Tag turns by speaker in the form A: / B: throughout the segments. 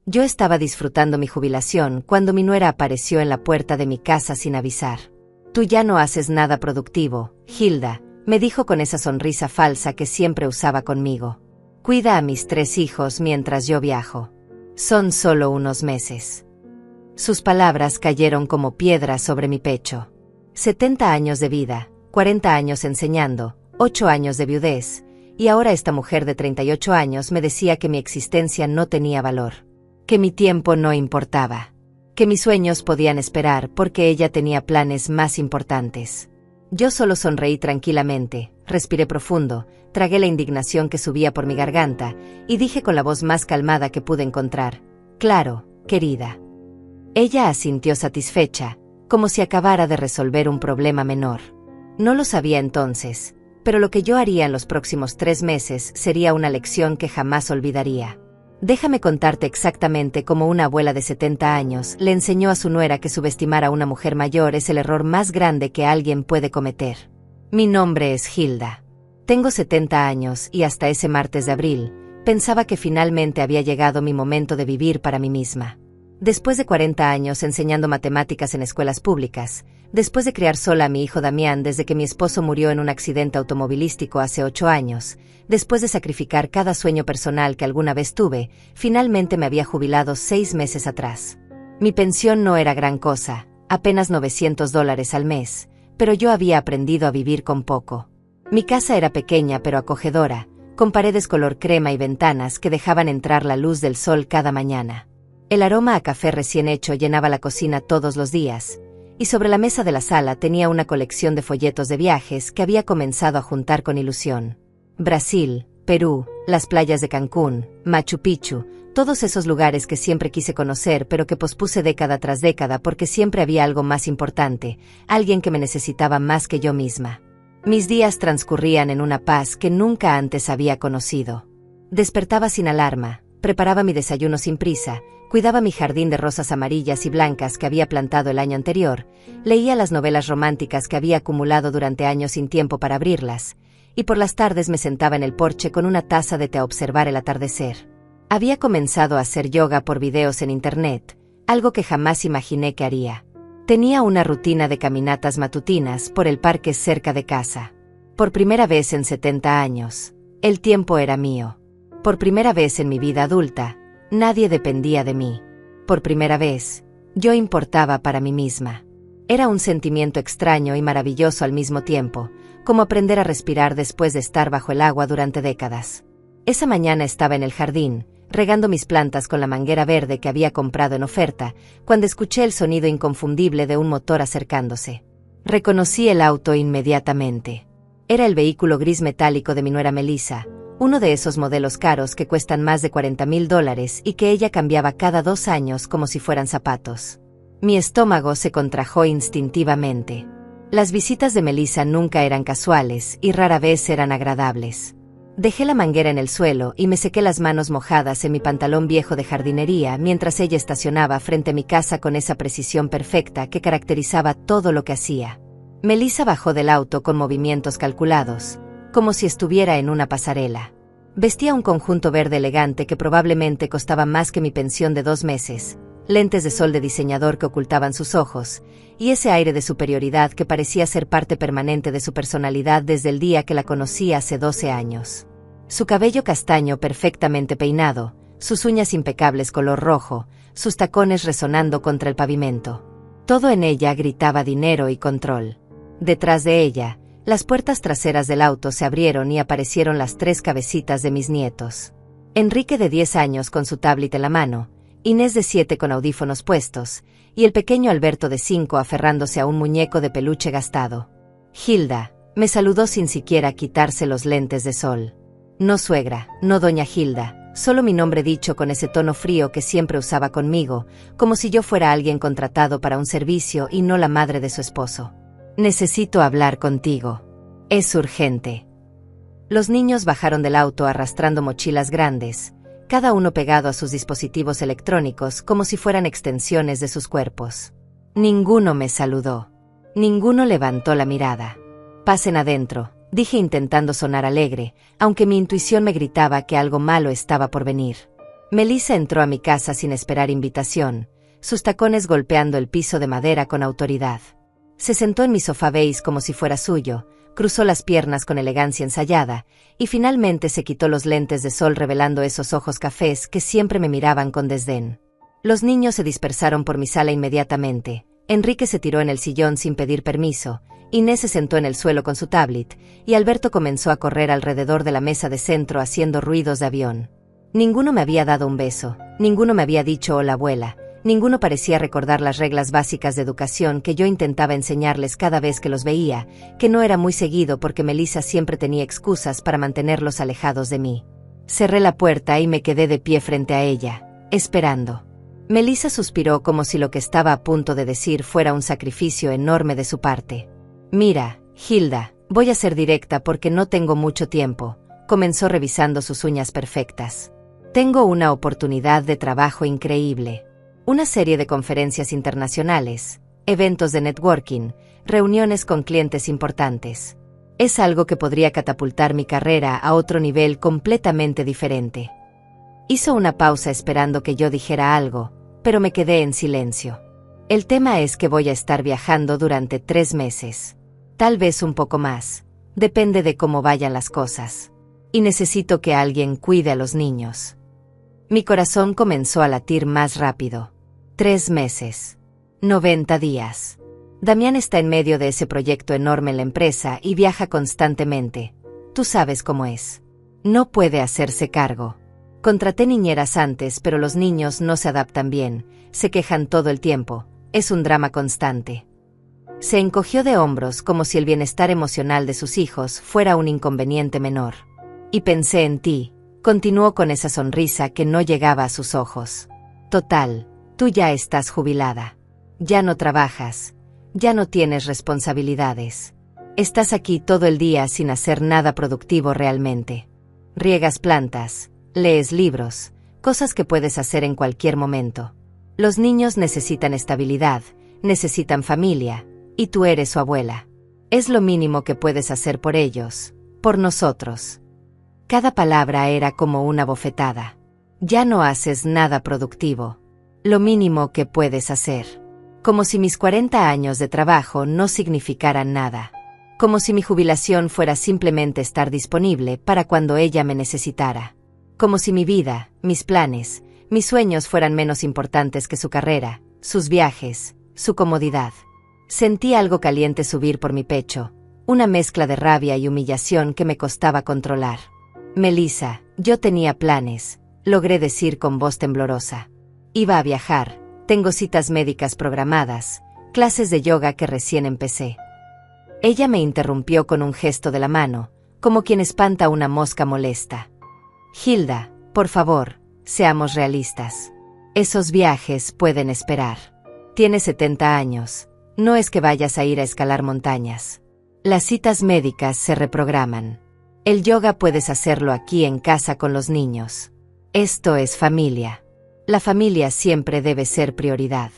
A: Yo estaba disfrutando mi jubilación cuando mi nuera apareció en la puerta de mi casa sin avisar. «Tú ya no haces nada productivo, Hilda», me dijo con esa sonrisa falsa que siempre usaba conmigo. «Cuida a mis 3 hijos mientras yo viajo. Son solo unos meses». Sus palabras cayeron como piedras sobre mi pecho. 70 años de vida, 40 años enseñando, 8 años de viudez, y ahora esta mujer de 38 años me decía que mi existencia no tenía valor, que mi tiempo no importaba, que mis sueños podían esperar porque ella tenía planes más importantes. Yo solo sonreí tranquilamente, respiré profundo, tragué la indignación que subía por mi garganta, y dije con la voz más calmada que pude encontrar: «Claro, querida». Ella asintió satisfecha, como si acabara de resolver un problema menor. No lo sabía entonces, pero lo que yo haría en los próximos 3 meses sería una lección que jamás olvidaría. Déjame contarte exactamente cómo una abuela de 70 años le enseñó a su nuera que subestimar a una mujer mayor es el error más grande que alguien puede cometer. Mi nombre es Hilda. Tengo 70 años y hasta ese martes de abril, pensaba que finalmente había llegado mi momento de vivir para mí misma. Después de 40 años enseñando matemáticas en escuelas públicas, después de criar sola a mi hijo Damián desde que mi esposo murió en un accidente automovilístico hace 8 años, después de sacrificar cada sueño personal que alguna vez tuve, finalmente me había jubilado 6 meses atrás. Mi pensión no era gran cosa, apenas $900 al mes, pero yo había aprendido a vivir con poco. Mi casa era pequeña pero acogedora, con paredes color crema y ventanas que dejaban entrar la luz del sol cada mañana. El aroma a café recién hecho llenaba la cocina todos los días, y sobre la mesa de la sala tenía una colección de folletos de viajes que había comenzado a juntar con ilusión. Brasil, Perú, las playas de Cancún, Machu Picchu, todos esos lugares que siempre quise conocer pero que pospuse década tras década porque siempre había algo más importante, alguien que me necesitaba más que yo misma. Mis días transcurrían en una paz que nunca antes había conocido. Despertaba sin alarma, preparaba mi desayuno sin prisa, cuidaba mi jardín de rosas amarillas y blancas que había plantado el año anterior, leía las novelas románticas que había acumulado durante años sin tiempo para abrirlas, y por las tardes me sentaba en el porche con una taza de té a observar el atardecer. Había comenzado a hacer yoga por videos en internet, algo que jamás imaginé que haría. Tenía una rutina de caminatas matutinas por el parque cerca de casa. Por primera vez en 70 años, el tiempo era mío. Por primera vez en mi vida adulta, nadie dependía de mí. Por primera vez, yo importaba para mí misma. Era un sentimiento extraño y maravilloso al mismo tiempo, como aprender a respirar después de estar bajo el agua durante décadas. Esa mañana estaba en el jardín, regando mis plantas con la manguera verde que había comprado en oferta, cuando escuché el sonido inconfundible de un motor acercándose. Reconocí el auto inmediatamente. Era el vehículo gris metálico de mi nuera Melissa, uno de esos modelos caros que cuestan más de $40,000 y que ella cambiaba cada 2 años como si fueran zapatos. Mi estómago se contrajo instintivamente. Las visitas de Melissa nunca eran casuales y rara vez eran agradables. Dejé la manguera en el suelo y me sequé las manos mojadas en mi pantalón viejo de jardinería mientras ella estacionaba frente a mi casa con esa precisión perfecta que caracterizaba todo lo que hacía. Melissa bajó del auto con movimientos calculados, como si estuviera en una pasarela. Vestía un conjunto verde elegante que probablemente costaba más que mi pensión de 2 meses, lentes de sol de diseñador que ocultaban sus ojos, y ese aire de superioridad que parecía ser parte permanente de su personalidad desde el día que la conocí hace 12 años. Su cabello castaño perfectamente peinado, sus uñas impecables color rojo, sus tacones resonando contra el pavimento. Todo en ella gritaba dinero y control. Detrás de ella, las puertas traseras del auto se abrieron y aparecieron las 3 cabecitas de mis nietos. Enrique de 10 años con su tablet en la mano, Inés de 7 con audífonos puestos, y el pequeño Alberto de 5 aferrándose a un muñeco de peluche gastado. Hilda, me saludó sin siquiera quitarse los lentes de sol. No suegra, no doña Hilda, solo mi nombre dicho con ese tono frío que siempre usaba conmigo, como si yo fuera alguien contratado para un servicio y no la madre de su esposo. Necesito hablar contigo. Es urgente. Los niños bajaron del auto arrastrando mochilas grandes, cada uno pegado a sus dispositivos electrónicos como si fueran extensiones de sus cuerpos. Ninguno me saludó. Ninguno levantó la mirada. Pasen adentro, dije intentando sonar alegre, aunque mi intuición me gritaba que algo malo estaba por venir. Melissa entró a mi casa sin esperar invitación, sus tacones golpeando el piso de madera con autoridad. Se sentó en mi sofá beige como si fuera suyo, cruzó las piernas con elegancia ensayada, y finalmente se quitó los lentes de sol revelando esos ojos cafés que siempre me miraban con desdén. Los niños se dispersaron por mi sala inmediatamente. Enrique se tiró en el sillón sin pedir permiso, Inés se sentó en el suelo con su tablet, y Alberto comenzó a correr alrededor de la mesa de centro haciendo ruidos de avión. Ninguno me había dado un beso, ninguno me había dicho hola abuela, ninguno parecía recordar las reglas básicas de educación que yo intentaba enseñarles cada vez que los veía, que no era muy seguido porque Melissa siempre tenía excusas para mantenerlos alejados de mí. Cerré la puerta y me quedé de pie frente a ella, esperando. Melissa suspiró como si lo que estaba a punto de decir fuera un sacrificio enorme de su parte. Mira, Hilda, voy a ser directa porque no tengo mucho tiempo, comenzó revisando sus uñas perfectas. Tengo una oportunidad de trabajo increíble. Una serie de conferencias internacionales, eventos de networking, reuniones con clientes importantes. Es algo que podría catapultar mi carrera a otro nivel completamente diferente. Hizo una pausa esperando que yo dijera algo, pero me quedé en silencio. El tema es que voy a estar viajando durante 3 meses. Tal vez un poco más. Depende de cómo vayan las cosas. Y necesito que alguien cuide a los niños. Mi corazón comenzó a latir más rápido. 3 meses. 90 días. Damián está en medio de ese proyecto enorme en la empresa y viaja constantemente. Tú sabes cómo es. No puede hacerse cargo. Contraté niñeras antes, pero los niños no se adaptan bien, se quejan todo el tiempo, es un drama constante. Se encogió de hombros como si el bienestar emocional de sus hijos fuera un inconveniente menor. Y pensé en ti, continuó con esa sonrisa que no llegaba a sus ojos. Total, tú ya estás jubilada. Ya no trabajas, ya no tienes responsabilidades. Estás aquí todo el día sin hacer nada productivo realmente. Riegas plantas, lees libros, cosas que puedes hacer en cualquier momento. Los niños necesitan estabilidad, necesitan familia, y tú eres su abuela. Es lo mínimo que puedes hacer por ellos, por nosotros. Cada palabra era como una bofetada. Ya no haces nada productivo. Lo mínimo que puedes hacer. Como si mis 40 años de trabajo no significaran nada. Como si mi jubilación fuera simplemente estar disponible para cuando ella me necesitara. Como si mi vida, mis planes, mis sueños fueran menos importantes que su carrera, sus viajes, su comodidad. Sentí algo caliente subir por mi pecho, una mezcla de rabia y humillación que me costaba controlar. Melissa, yo tenía planes, logré decir con voz temblorosa. Iba a viajar, tengo citas médicas programadas, clases de yoga que recién empecé. Ella me interrumpió con un gesto de la mano, como quien espanta una mosca molesta. Hilda, por favor, seamos realistas. Esos viajes pueden esperar. Tienes 70 años, no es que vayas a ir a escalar montañas. Las citas médicas se reprograman. El yoga puedes hacerlo aquí en casa con los niños. Esto es familia. La familia siempre debe ser prioridad.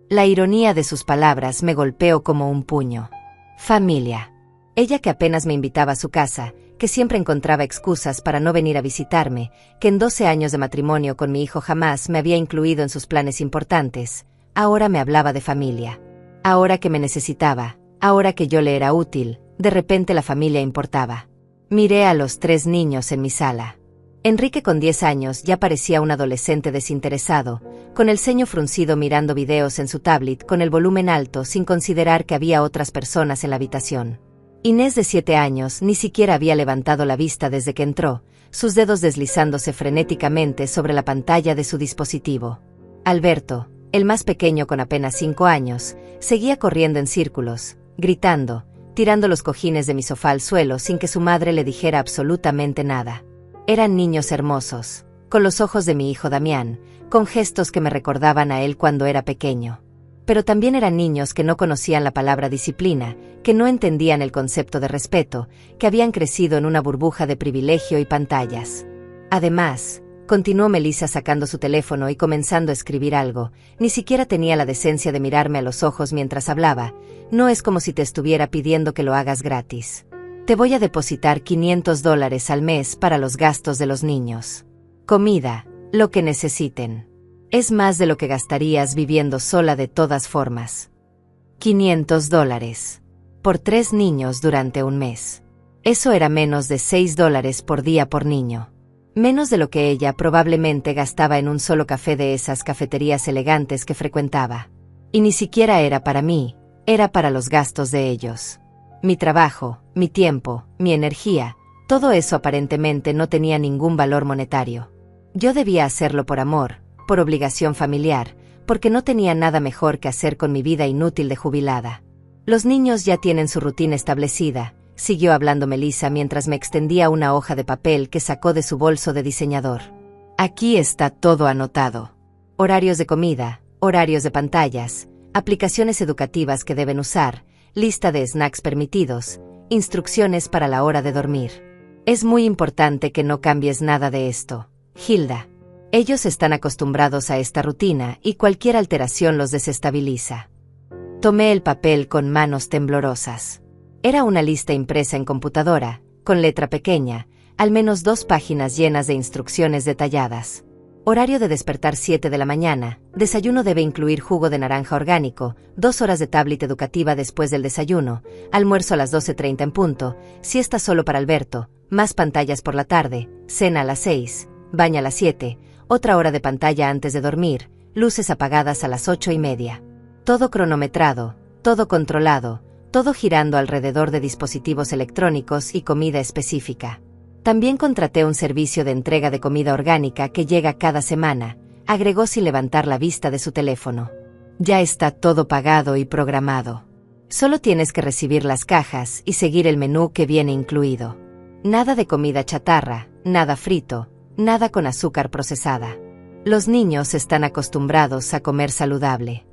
A: La ironía de sus palabras me golpeó como un puño. Familia. Ella que apenas me invitaba a su casa, que siempre encontraba excusas para no venir a visitarme, que en 12 años de matrimonio con mi hijo jamás me había incluido en sus planes importantes, ahora me hablaba de familia. Ahora que me necesitaba, ahora que yo le era útil, de repente la familia importaba. Miré a los 3 niños en mi sala. Enrique con 10 años ya parecía un adolescente desinteresado, con el ceño fruncido mirando videos en su tablet con el volumen alto sin considerar que había otras personas en la habitación. Inés de 7 años ni siquiera había levantado la vista desde que entró, sus dedos deslizándose frenéticamente sobre la pantalla de su dispositivo. Alberto, el más pequeño con apenas 5 años, seguía corriendo en círculos, gritando, tirando los cojines de mi sofá al suelo sin que su madre le dijera absolutamente nada. Eran niños hermosos, con los ojos de mi hijo Damián, con gestos que me recordaban a él cuando era pequeño. Pero también eran niños que no conocían la palabra disciplina, que no entendían el concepto de respeto, que habían crecido en una burbuja de privilegio y pantallas. Además, continuó Melissa sacando su teléfono y comenzando a escribir algo, ni siquiera tenía la decencia de mirarme a los ojos mientras hablaba, no es como si te estuviera pidiendo que lo hagas gratis. Te voy a depositar $500 al mes para los gastos de los niños. Comida, Lo que necesiten. Es más de lo que gastarías viviendo sola de todas formas. $500. Por 3 niños durante un mes. Eso era menos de $6 por día por niño. Menos de lo que ella probablemente gastaba en un solo café de esas cafeterías elegantes que frecuentaba. Y ni siquiera era para mí, era para los gastos de ellos. Mi trabajo, mi tiempo, mi energía, todo eso aparentemente no tenía ningún valor monetario. Yo debía hacerlo por amor, por obligación familiar, porque no tenía nada mejor que hacer con mi vida inútil de jubilada. Los niños ya tienen su rutina establecida, siguió hablando Melissa mientras me extendía una hoja de papel que sacó de su bolso de diseñador. Aquí está todo anotado. Horarios de comida, horarios de pantallas, aplicaciones educativas que deben usar, lista de snacks permitidos, instrucciones para la hora de dormir. Es muy importante que no cambies nada de esto, Hilda. Ellos están acostumbrados a esta rutina y cualquier alteración los desestabiliza. Tomé el papel con manos temblorosas. Era una lista impresa en computadora, con letra pequeña, al menos 2 páginas llenas de instrucciones detalladas. Horario de despertar 7 de la mañana, desayuno debe incluir jugo de naranja orgánico, 2 horas de tablet educativa después del desayuno, almuerzo a las 12:30 en punto, siesta solo para Alberto, más pantallas por la tarde, cena a las 6, baño a las 7, otra hora de pantalla antes de dormir, luces apagadas a las 8:30. Todo cronometrado, todo controlado, todo girando alrededor de dispositivos electrónicos y comida específica. También contraté un servicio de entrega de comida orgánica que llega cada semana, agregó sin levantar la vista de su teléfono. Ya está todo pagado y programado. Solo tienes que recibir las cajas y seguir el menú que viene incluido. Nada de comida chatarra, nada frito, nada con azúcar procesada. Los niños están acostumbrados a comer saludable.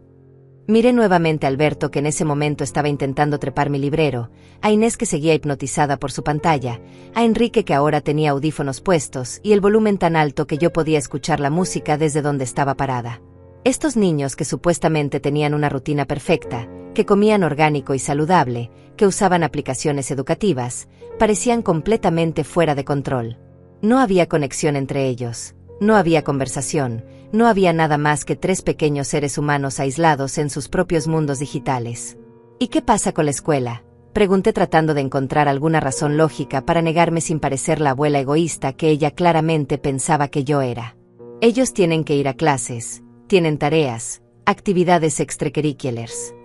A: Miré nuevamente a Alberto, que en ese momento estaba intentando trepar mi librero, a Inés, que seguía hipnotizada por su pantalla, a Enrique, que ahora tenía audífonos puestos y el volumen tan alto que yo podía escuchar la música desde donde estaba parada. Estos niños, que supuestamente tenían una rutina perfecta, que comían orgánico y saludable, que usaban aplicaciones educativas, parecían completamente fuera de control. No había conexión entre ellos. No había conversación, no había nada más que 3 pequeños seres humanos aislados en sus propios mundos digitales. ¿Y qué pasa con la escuela?, pregunté, tratando de encontrar alguna razón lógica para negarme sin parecer la abuela egoísta que ella claramente pensaba que yo era. Ellos tienen que ir a clases, tienen tareas, actividades extracurriculares.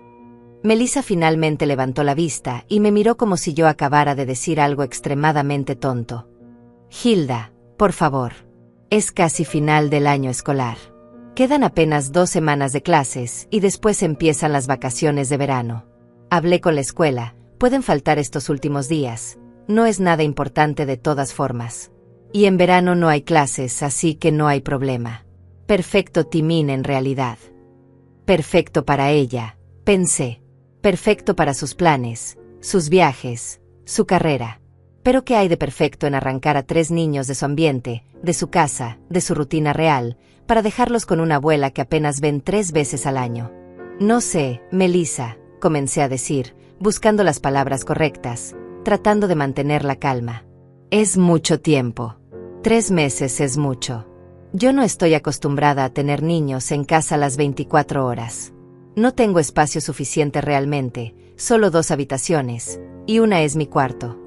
A: Melissa finalmente levantó la vista y me miró como si yo acabara de decir algo extremadamente tonto. Hilda, por favor. Es casi final del año escolar. Quedan apenas 2 semanas de clases y después empiezan las vacaciones de verano. Hablé con la escuela, pueden faltar estos últimos días, no es nada importante de todas formas. Y en verano no hay clases, así que no hay problema. Perfecto timing en realidad. Perfecto para ella, pensé. Perfecto para sus planes, sus viajes, su carrera. Pero ¿qué hay de perfecto en arrancar a 3 niños de su ambiente, de su casa, de su rutina real, para dejarlos con una abuela que apenas ven 3 veces al año? No sé, Melissa, comencé a decir, buscando las palabras correctas, tratando de mantener la calma. Es mucho tiempo. 3 meses es mucho. Yo no estoy acostumbrada a tener niños en casa las 24 horas. No tengo espacio suficiente realmente, solo 2 habitaciones, y una es mi cuarto.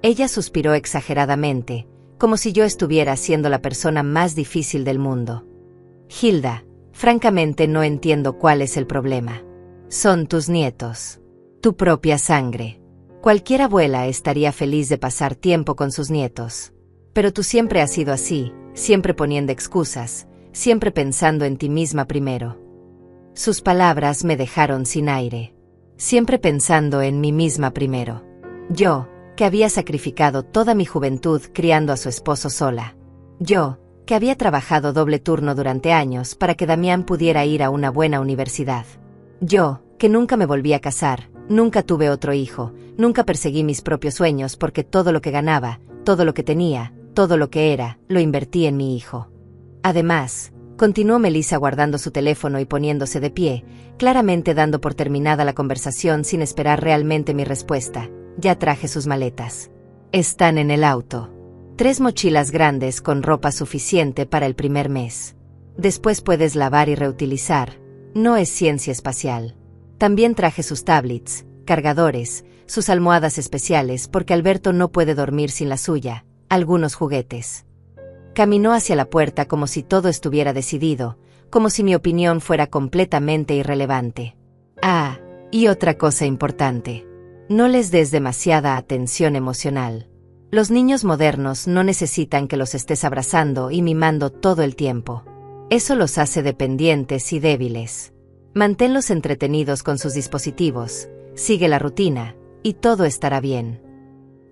A: Ella suspiró exageradamente, como si yo estuviera siendo la persona más difícil del mundo. Hilda, francamente no entiendo cuál es el problema. Son tus nietos. Tu propia sangre. Cualquier abuela estaría feliz de pasar tiempo con sus nietos. Pero tú siempre has sido así, siempre poniendo excusas, siempre pensando en ti misma primero. Sus palabras me dejaron sin aire. Siempre pensando en mí misma primero. Yo, que había sacrificado toda mi juventud criando a su esposo sola. Yo, que había trabajado doble turno durante años para que Damián pudiera ir a una buena universidad. Yo, que nunca me volví a casar, nunca tuve otro hijo, nunca perseguí mis propios sueños porque todo lo que ganaba, todo lo que tenía, todo lo que era, lo invertí en mi hijo. Además, continuó Melissa guardando su teléfono y poniéndose de pie, claramente dando por terminada la conversación sin esperar realmente mi respuesta. Ya traje sus maletas. Están en el auto. 3 mochilas grandes con ropa suficiente para el primer mes. Después puedes lavar y reutilizar. No es ciencia espacial. También traje sus tablets, cargadores, sus almohadas especiales porque Alberto no puede dormir sin la suya, algunos juguetes. Caminó hacia la puerta como si todo estuviera decidido, como si mi opinión fuera completamente irrelevante. Ah, y otra cosa importante. No les des demasiada atención emocional. Los niños modernos no necesitan que los estés abrazando y mimando todo el tiempo. Eso los hace dependientes y débiles. Manténlos entretenidos con sus dispositivos, sigue la rutina, y todo estará bien.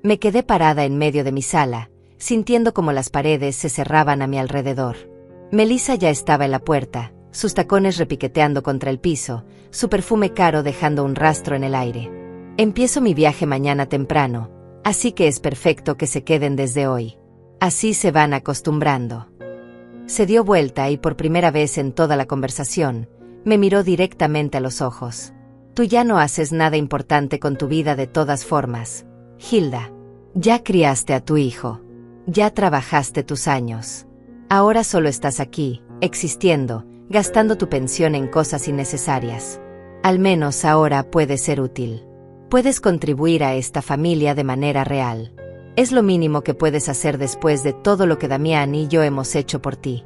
A: Me quedé parada en medio de mi sala, sintiendo como las paredes se cerraban a mi alrededor. Melissa ya estaba en la puerta, sus tacones repiqueteando contra el piso, su perfume caro dejando un rastro en el aire. Empiezo mi viaje mañana temprano, así que es perfecto que se queden desde hoy. Así se van acostumbrando. Se dio vuelta y por primera vez en toda la conversación, me miró directamente a los ojos. Tú ya no haces nada importante con tu vida de todas formas, Hilda. Ya criaste a tu hijo. Ya trabajaste tus años. Ahora solo estás aquí, existiendo, gastando tu pensión en cosas innecesarias. Al menos ahora puedes ser útil. Puedes contribuir a esta familia de manera real. Es lo mínimo que puedes hacer después de todo lo que Damián y yo hemos hecho por ti.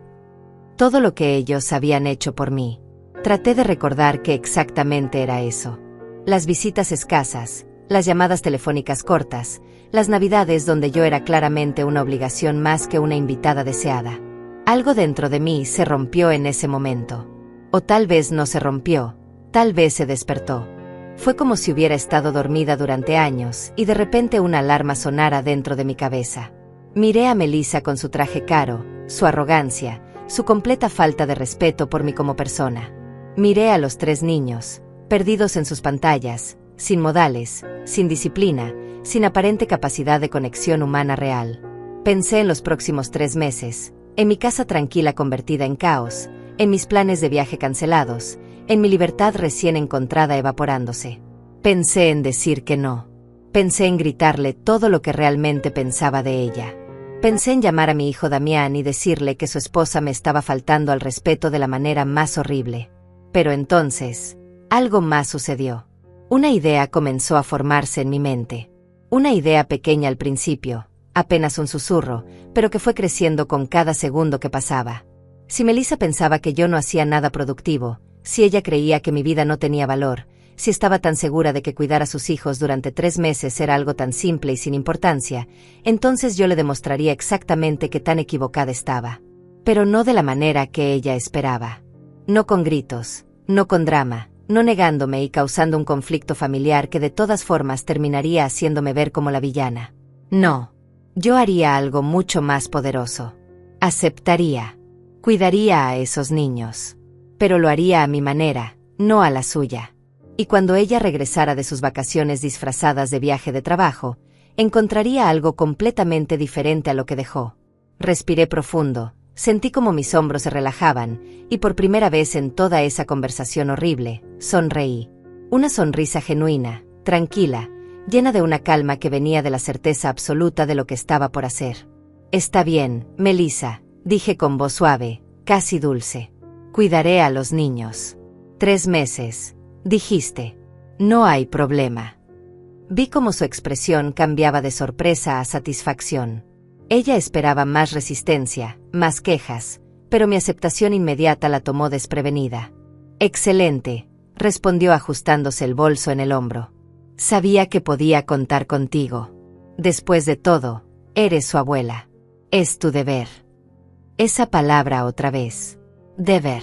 A: Todo lo que ellos habían hecho por mí. Traté de recordar qué exactamente era eso. Las visitas escasas, las llamadas telefónicas cortas, las navidades donde yo era claramente una obligación más que una invitada deseada. Algo dentro de mí se rompió en ese momento. O tal vez no se rompió, tal vez se despertó. Fue como si hubiera estado dormida durante años y de repente una alarma sonara dentro de mi cabeza. Miré a Melissa con su traje caro, su arrogancia, su completa falta de respeto por mí como persona. Miré a los 3 niños, perdidos en sus pantallas, sin modales, sin disciplina, sin aparente capacidad de conexión humana real. Pensé en los próximos 3 meses, en mi casa tranquila convertida en caos, en mis planes de viaje cancelados, en mi libertad recién encontrada evaporándose. Pensé en decir que no. Pensé en gritarle todo lo que realmente pensaba de ella. Pensé en llamar a mi hijo Damián y decirle que su esposa me estaba faltando al respeto de la manera más horrible. Pero entonces, algo más sucedió. Una idea comenzó a formarse en mi mente. Una idea pequeña al principio, apenas un susurro, pero que fue creciendo con cada segundo que pasaba. Si Melissa pensaba que yo no hacía nada productivo, si ella creía que mi vida no tenía valor, si estaba tan segura de que cuidar a sus hijos durante 3 meses era algo tan simple y sin importancia, entonces yo le demostraría exactamente qué tan equivocada estaba. Pero no de la manera que ella esperaba. No con gritos, no con drama, no negándome y causando un conflicto familiar que de todas formas terminaría haciéndome ver como la villana. No. Yo haría algo mucho más poderoso. Aceptaría. Cuidaría a esos niños. Pero lo haría a mi manera, no a la suya. Y cuando ella regresara de sus vacaciones disfrazadas de viaje de trabajo, encontraría algo completamente diferente a lo que dejó. Respiré profundo, sentí como mis hombros se relajaban, y por primera vez en toda esa conversación horrible, sonreí. Una sonrisa genuina, tranquila, llena de una calma que venía de la certeza absoluta de lo que estaba por hacer. Está bien, Melissa, dije con voz suave, casi dulce. Cuidaré a los niños. 3 meses, dijiste. No hay problema. Vi cómo su expresión cambiaba de sorpresa a satisfacción. Ella esperaba más resistencia, más quejas, pero mi aceptación inmediata la tomó desprevenida. Excelente, respondió ajustándose el bolso en el hombro. Sabía que podía contar contigo. Después de todo, eres su abuela. Es tu deber. Esa palabra otra vez. Deber.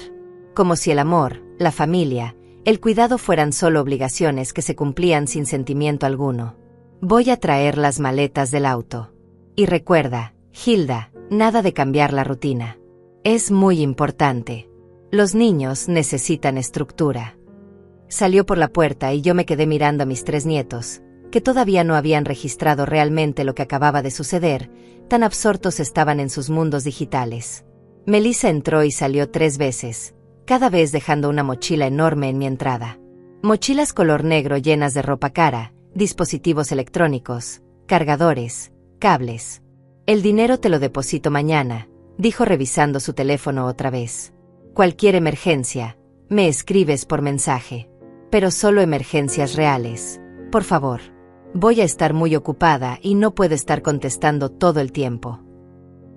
A: Como si el amor, la familia, el cuidado fueran solo obligaciones que se cumplían sin sentimiento alguno. Voy a traer las maletas del auto. Y recuerda, Hilda, nada de cambiar la rutina. Es muy importante. Los niños necesitan estructura. Salió por la puerta y yo me quedé mirando a mis 3 nietos, que todavía no habían registrado realmente lo que acababa de suceder, tan absortos estaban en sus mundos digitales. Melissa entró y salió 3 veces, cada vez dejando una mochila enorme en mi entrada. Mochilas color negro llenas de ropa cara, dispositivos electrónicos, cargadores, cables. El dinero te lo deposito mañana, dijo revisando su teléfono otra vez. Cualquier emergencia, me escribes por mensaje. Pero solo emergencias reales. Por favor. Voy a estar muy ocupada y no puedo estar contestando todo el tiempo.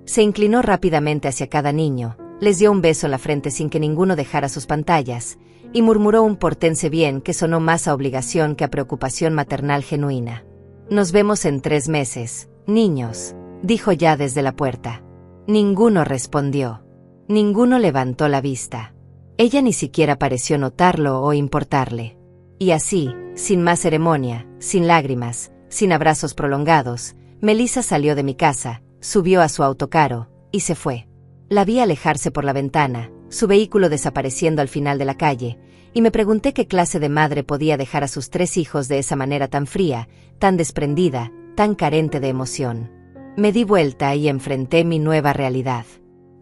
A: Se inclinó rápidamente hacia cada niño, les dio un beso en la frente sin que ninguno dejara sus pantallas, y murmuró un pórtense bien que sonó más a obligación que a preocupación maternal genuina. Nos vemos en 3 meses, niños, dijo ya desde la puerta. Ninguno respondió. Ninguno levantó la vista. Ella ni siquiera pareció notarlo o importarle. Y así, sin más ceremonia, sin lágrimas, sin abrazos prolongados, Melissa salió de mi casa, subió a su autocaro, y se fue. La vi alejarse por la ventana, su vehículo desapareciendo al final de la calle, y me pregunté qué clase de madre podía dejar a sus 3 hijos de esa manera tan fría, tan desprendida, tan carente de emoción. Me di vuelta y enfrenté mi nueva realidad.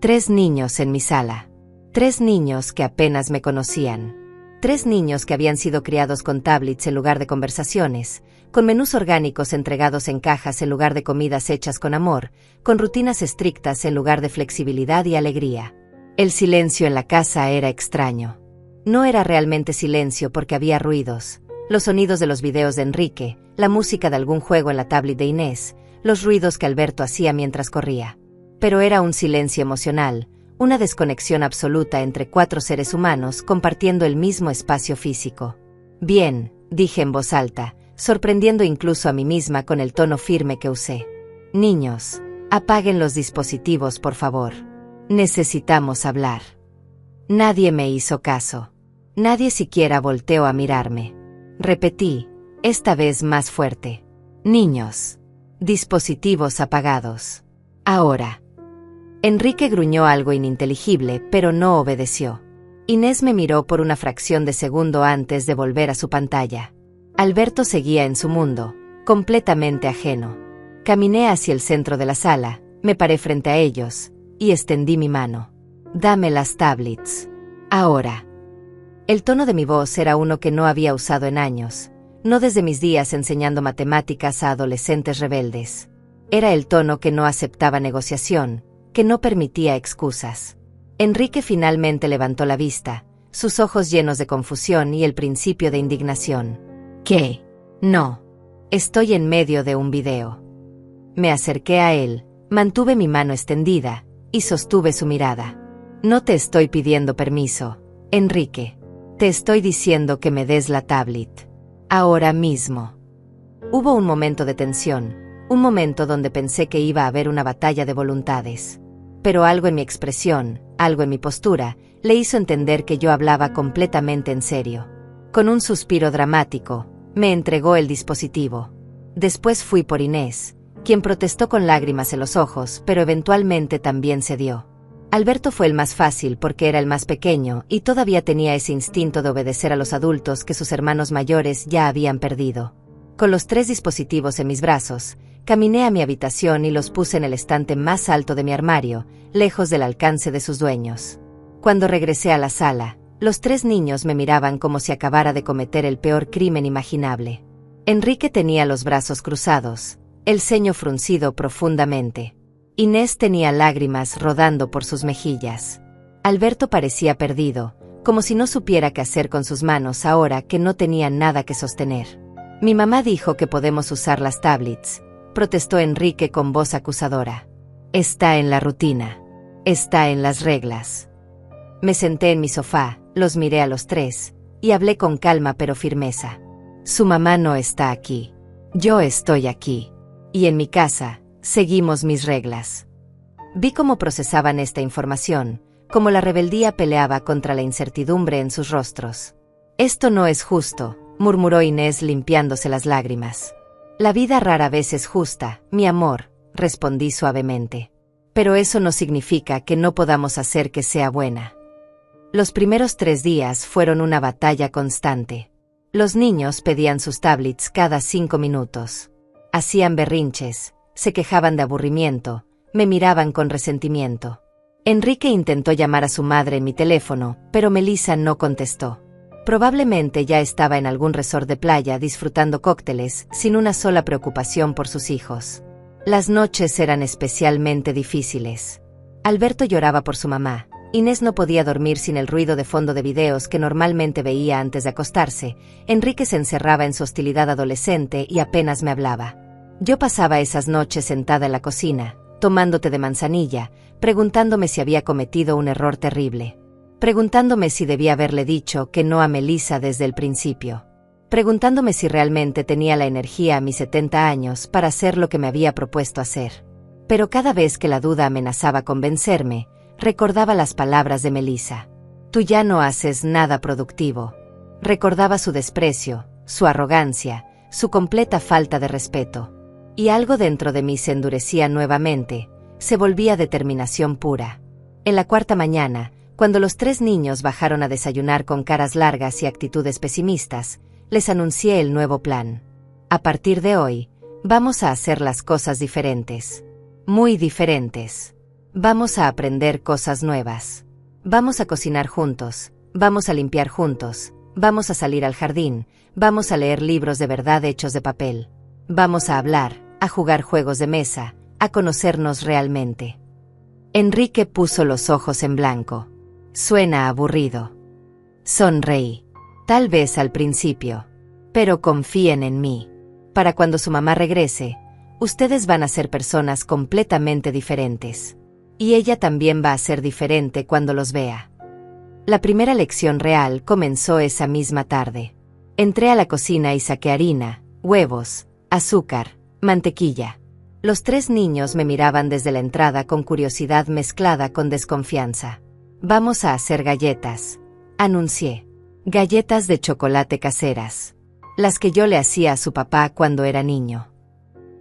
A: 3 niños en mi sala. 3 niños que apenas me conocían. 3 niños que habían sido criados con tablets en lugar de conversaciones, con menús orgánicos entregados en cajas en lugar de comidas hechas con amor, con rutinas estrictas en lugar de flexibilidad y alegría. El silencio en la casa era extraño. No era realmente silencio porque había ruidos, los sonidos de los videos de Enrique, la música de algún juego en la tablet de Inés, los ruidos que Alberto hacía mientras corría. Pero era un silencio emocional, una desconexión absoluta entre 4 seres humanos compartiendo el mismo espacio físico. Bien, dije en voz alta, sorprendiendo incluso a mí misma con el tono firme que usé. Niños, apaguen los dispositivos por favor. Necesitamos hablar. Nadie me hizo caso. Nadie siquiera volteó a mirarme. Repetí, esta vez más fuerte. Niños. Dispositivos apagados. Ahora. Enrique gruñó algo ininteligible, pero no obedeció. Inés me miró por una fracción de segundo antes de volver a su pantalla. Alberto seguía en su mundo, completamente ajeno. Caminé hacia el centro de la sala, me paré frente a ellos, y extendí mi mano. Dame las tablets. Ahora. El tono de mi voz era uno que no había usado en años, no desde mis días enseñando matemáticas a adolescentes rebeldes. Era el tono que no aceptaba negociación, que no permitía excusas. Enrique finalmente levantó la vista, sus ojos llenos de confusión y el principio de indignación. ¿Qué? No. Estoy en medio de un video. Me acerqué a él, mantuve mi mano extendida, y sostuve su mirada. No te estoy pidiendo permiso, Enrique. Te estoy diciendo que me des la tablet. Ahora mismo. Hubo un momento de tensión, un momento donde pensé que iba a haber una batalla de voluntades. Pero algo en mi expresión, algo en mi postura, le hizo entender que yo hablaba completamente en serio. Con un suspiro dramático, me entregó el dispositivo. Después fui por Inés, quien protestó con lágrimas en los ojos, pero eventualmente también cedió. Alberto fue el más fácil porque era el más pequeño y todavía tenía ese instinto de obedecer a los adultos que sus hermanos mayores ya habían perdido. Con los 3 dispositivos en mis brazos, caminé a mi habitación y los puse en el estante más alto de mi armario, lejos del alcance de sus dueños. Cuando regresé a la sala, los 3 niños me miraban como si acabara de cometer el peor crimen imaginable. Enrique tenía los brazos cruzados, el ceño fruncido profundamente. Inés tenía lágrimas rodando por sus mejillas. Alberto parecía perdido, como si no supiera qué hacer con sus manos ahora que no tenía nada que sostener. Mi mamá dijo que podemos usar las tablets, protestó Enrique con voz acusadora. Está en la rutina. Está en las reglas. Me senté en mi sofá, los miré a los 3, y hablé con calma pero firmeza. Su mamá no está aquí. Yo estoy aquí. Y en mi casa, seguimos mis reglas. Vi cómo procesaban esta información, cómo la rebeldía peleaba contra la incertidumbre en sus rostros. Esto no es justo, murmuró Inés limpiándose las lágrimas. La vida rara vez es justa, mi amor, respondí suavemente. Pero eso no significa que no podamos hacer que sea buena. Los primeros 3 días fueron una batalla constante. Los niños pedían sus tablets cada 5 minutos. Hacían berrinches, se quejaban de aburrimiento, me miraban con resentimiento. Enrique intentó llamar a su madre en mi teléfono, pero Melissa no contestó. Probablemente ya estaba en algún resort de playa disfrutando cócteles, sin una sola preocupación por sus hijos. Las noches eran especialmente difíciles. Alberto lloraba por su mamá. Inés no podía dormir sin el ruido de fondo de videos que normalmente veía antes de acostarse. Enrique se encerraba en su hostilidad adolescente y apenas me hablaba. Yo pasaba esas noches sentada en la cocina, tomando té de manzanilla, preguntándome si había cometido un error terrible. Preguntándome si debía haberle dicho que no a Melissa desde el principio. Preguntándome si realmente tenía la energía a mis 70 años para hacer lo que me había propuesto hacer. Pero cada vez que la duda amenazaba convencerme, recordaba las palabras de Melissa. Tú ya no haces nada productivo. Recordaba su desprecio, su arrogancia, su completa falta de respeto. Y algo dentro de mí se endurecía nuevamente, se volvía determinación pura. En la cuarta mañana, cuando los 3 niños bajaron a desayunar con caras largas y actitudes pesimistas, les anuncié el nuevo plan. A partir de hoy, vamos a hacer las cosas diferentes. Muy diferentes. Vamos a aprender cosas nuevas. Vamos a cocinar juntos, vamos a limpiar juntos, vamos a salir al jardín, vamos a leer libros de verdad hechos de papel. Vamos a hablar, a jugar juegos de mesa, a conocernos realmente. Enrique puso los ojos en blanco. Suena aburrido. Sonreí. Tal vez al principio. Pero confíen en mí. Para cuando su mamá regrese, ustedes van a ser personas completamente diferentes. Y ella también va a ser diferente cuando los vea. La primera lección real comenzó esa misma tarde. Entré a la cocina y saqué harina, huevos, azúcar, mantequilla. Los 3 niños me miraban desde la entrada con curiosidad mezclada con desconfianza. Vamos a hacer galletas, anuncié. Galletas de chocolate caseras. Las que yo le hacía a su papá cuando era niño.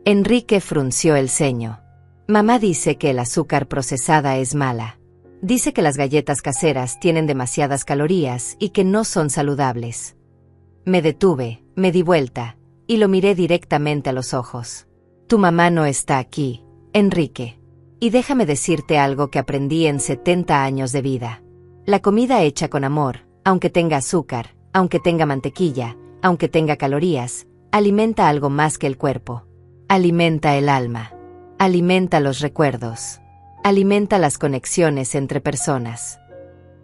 A: Enrique frunció el ceño. Mamá dice que el azúcar procesada es mala. Dice que las galletas caseras tienen demasiadas calorías y que no son saludables. Me detuve, me di vuelta, y lo miré directamente a los ojos. Tu mamá no está aquí, Enrique. Y déjame decirte algo que aprendí en 70 años de vida. La comida hecha con amor, aunque tenga azúcar, aunque tenga mantequilla, aunque tenga calorías, alimenta algo más que el cuerpo. Alimenta el alma. Alimenta los recuerdos. Alimenta las conexiones entre personas.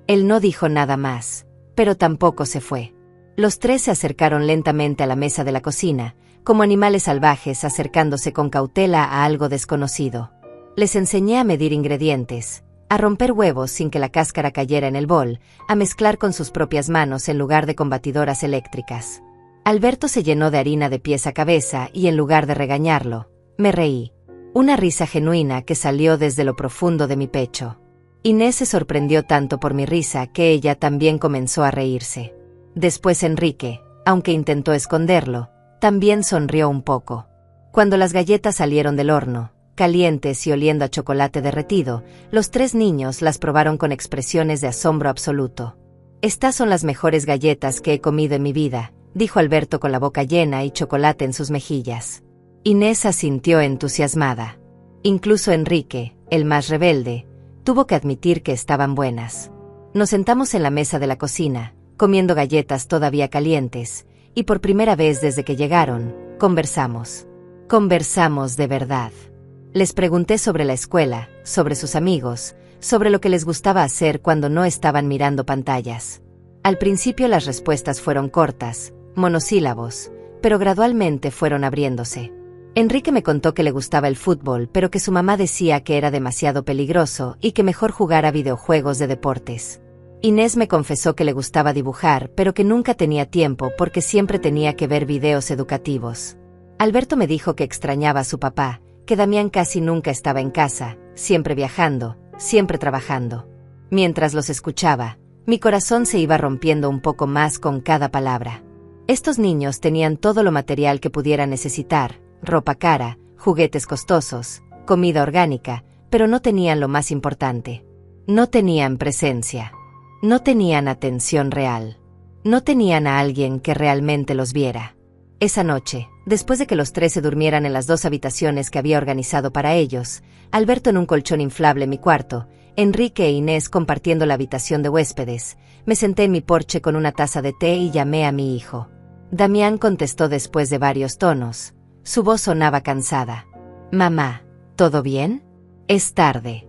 A: Él no dijo nada más, pero tampoco se fue. Los 3 se acercaron lentamente a la mesa de la cocina, como animales salvajes acercándose con cautela a algo desconocido. Les enseñé a medir ingredientes, a romper huevos sin que la cáscara cayera en el bol, a mezclar con sus propias manos en lugar de con batidoras eléctricas. Alberto se llenó de harina de pies a cabeza y en lugar de regañarlo, me reí. Una risa genuina que salió desde lo profundo de mi pecho. Inés se sorprendió tanto por mi risa que ella también comenzó a reírse. Después Enrique, aunque intentó esconderlo, también sonrió un poco. Cuando las galletas salieron del horno, calientes y oliendo a chocolate derretido, los 3 niños las probaron con expresiones de asombro absoluto. Estas son las mejores galletas que he comido en mi vida, dijo Alberto con la boca llena y chocolate en sus mejillas. Inés asintió entusiasmada. Incluso Enrique, el más rebelde, tuvo que admitir que estaban buenas. Nos sentamos en la mesa de la cocina, comiendo galletas todavía calientes, y por primera vez desde que llegaron, conversamos. Conversamos de verdad. Les pregunté sobre la escuela, sobre sus amigos, sobre lo que les gustaba hacer cuando no estaban mirando pantallas. Al principio las respuestas fueron cortas, monosílabos, pero gradualmente fueron abriéndose. Enrique me contó que le gustaba el fútbol, pero que su mamá decía que era demasiado peligroso y que mejor jugara videojuegos de deportes. Inés me confesó que le gustaba dibujar, pero que nunca tenía tiempo porque siempre tenía que ver videos educativos. Alberto me dijo que extrañaba a su papá, que Damián casi nunca estaba en casa, siempre viajando, siempre trabajando. Mientras los escuchaba, mi corazón se iba rompiendo un poco más con cada palabra. Estos niños tenían todo lo material que pudieran necesitar, ropa cara, juguetes costosos, comida orgánica, pero no tenían lo más importante. No tenían presencia. No tenían atención real. No tenían a alguien que realmente los viera. Esa noche, después de que los 3 se durmieran en las 2 habitaciones que había organizado para ellos, Alberto en un colchón inflable en mi cuarto, Enrique e Inés compartiendo la habitación de huéspedes, me senté en mi porche con una taza de té y llamé a mi hijo. Damián contestó después de varios tonos. Su voz sonaba cansada. Mamá, ¿todo bien? Es tarde.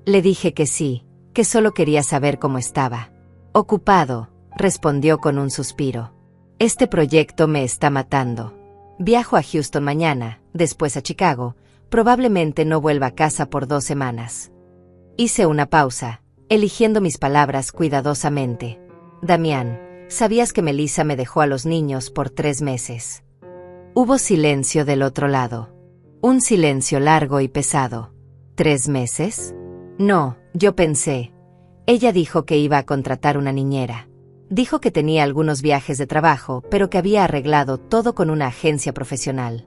A: Le dije que sí, que solo quería saber cómo estaba. Ocupado, respondió con un suspiro. Este proyecto me está matando. Viajo a Houston mañana, después a Chicago, probablemente no vuelva a casa por 2 semanas. Hice una pausa, eligiendo mis palabras cuidadosamente. Damián, ¿sabías que Melissa me dejó a los niños por 3 meses? Hubo silencio del otro lado. Un silencio largo y pesado. ¿3 meses? No, yo pensé. Ella dijo que iba a contratar una niñera. Dijo que tenía algunos viajes de trabajo, pero que había arreglado todo con una agencia profesional.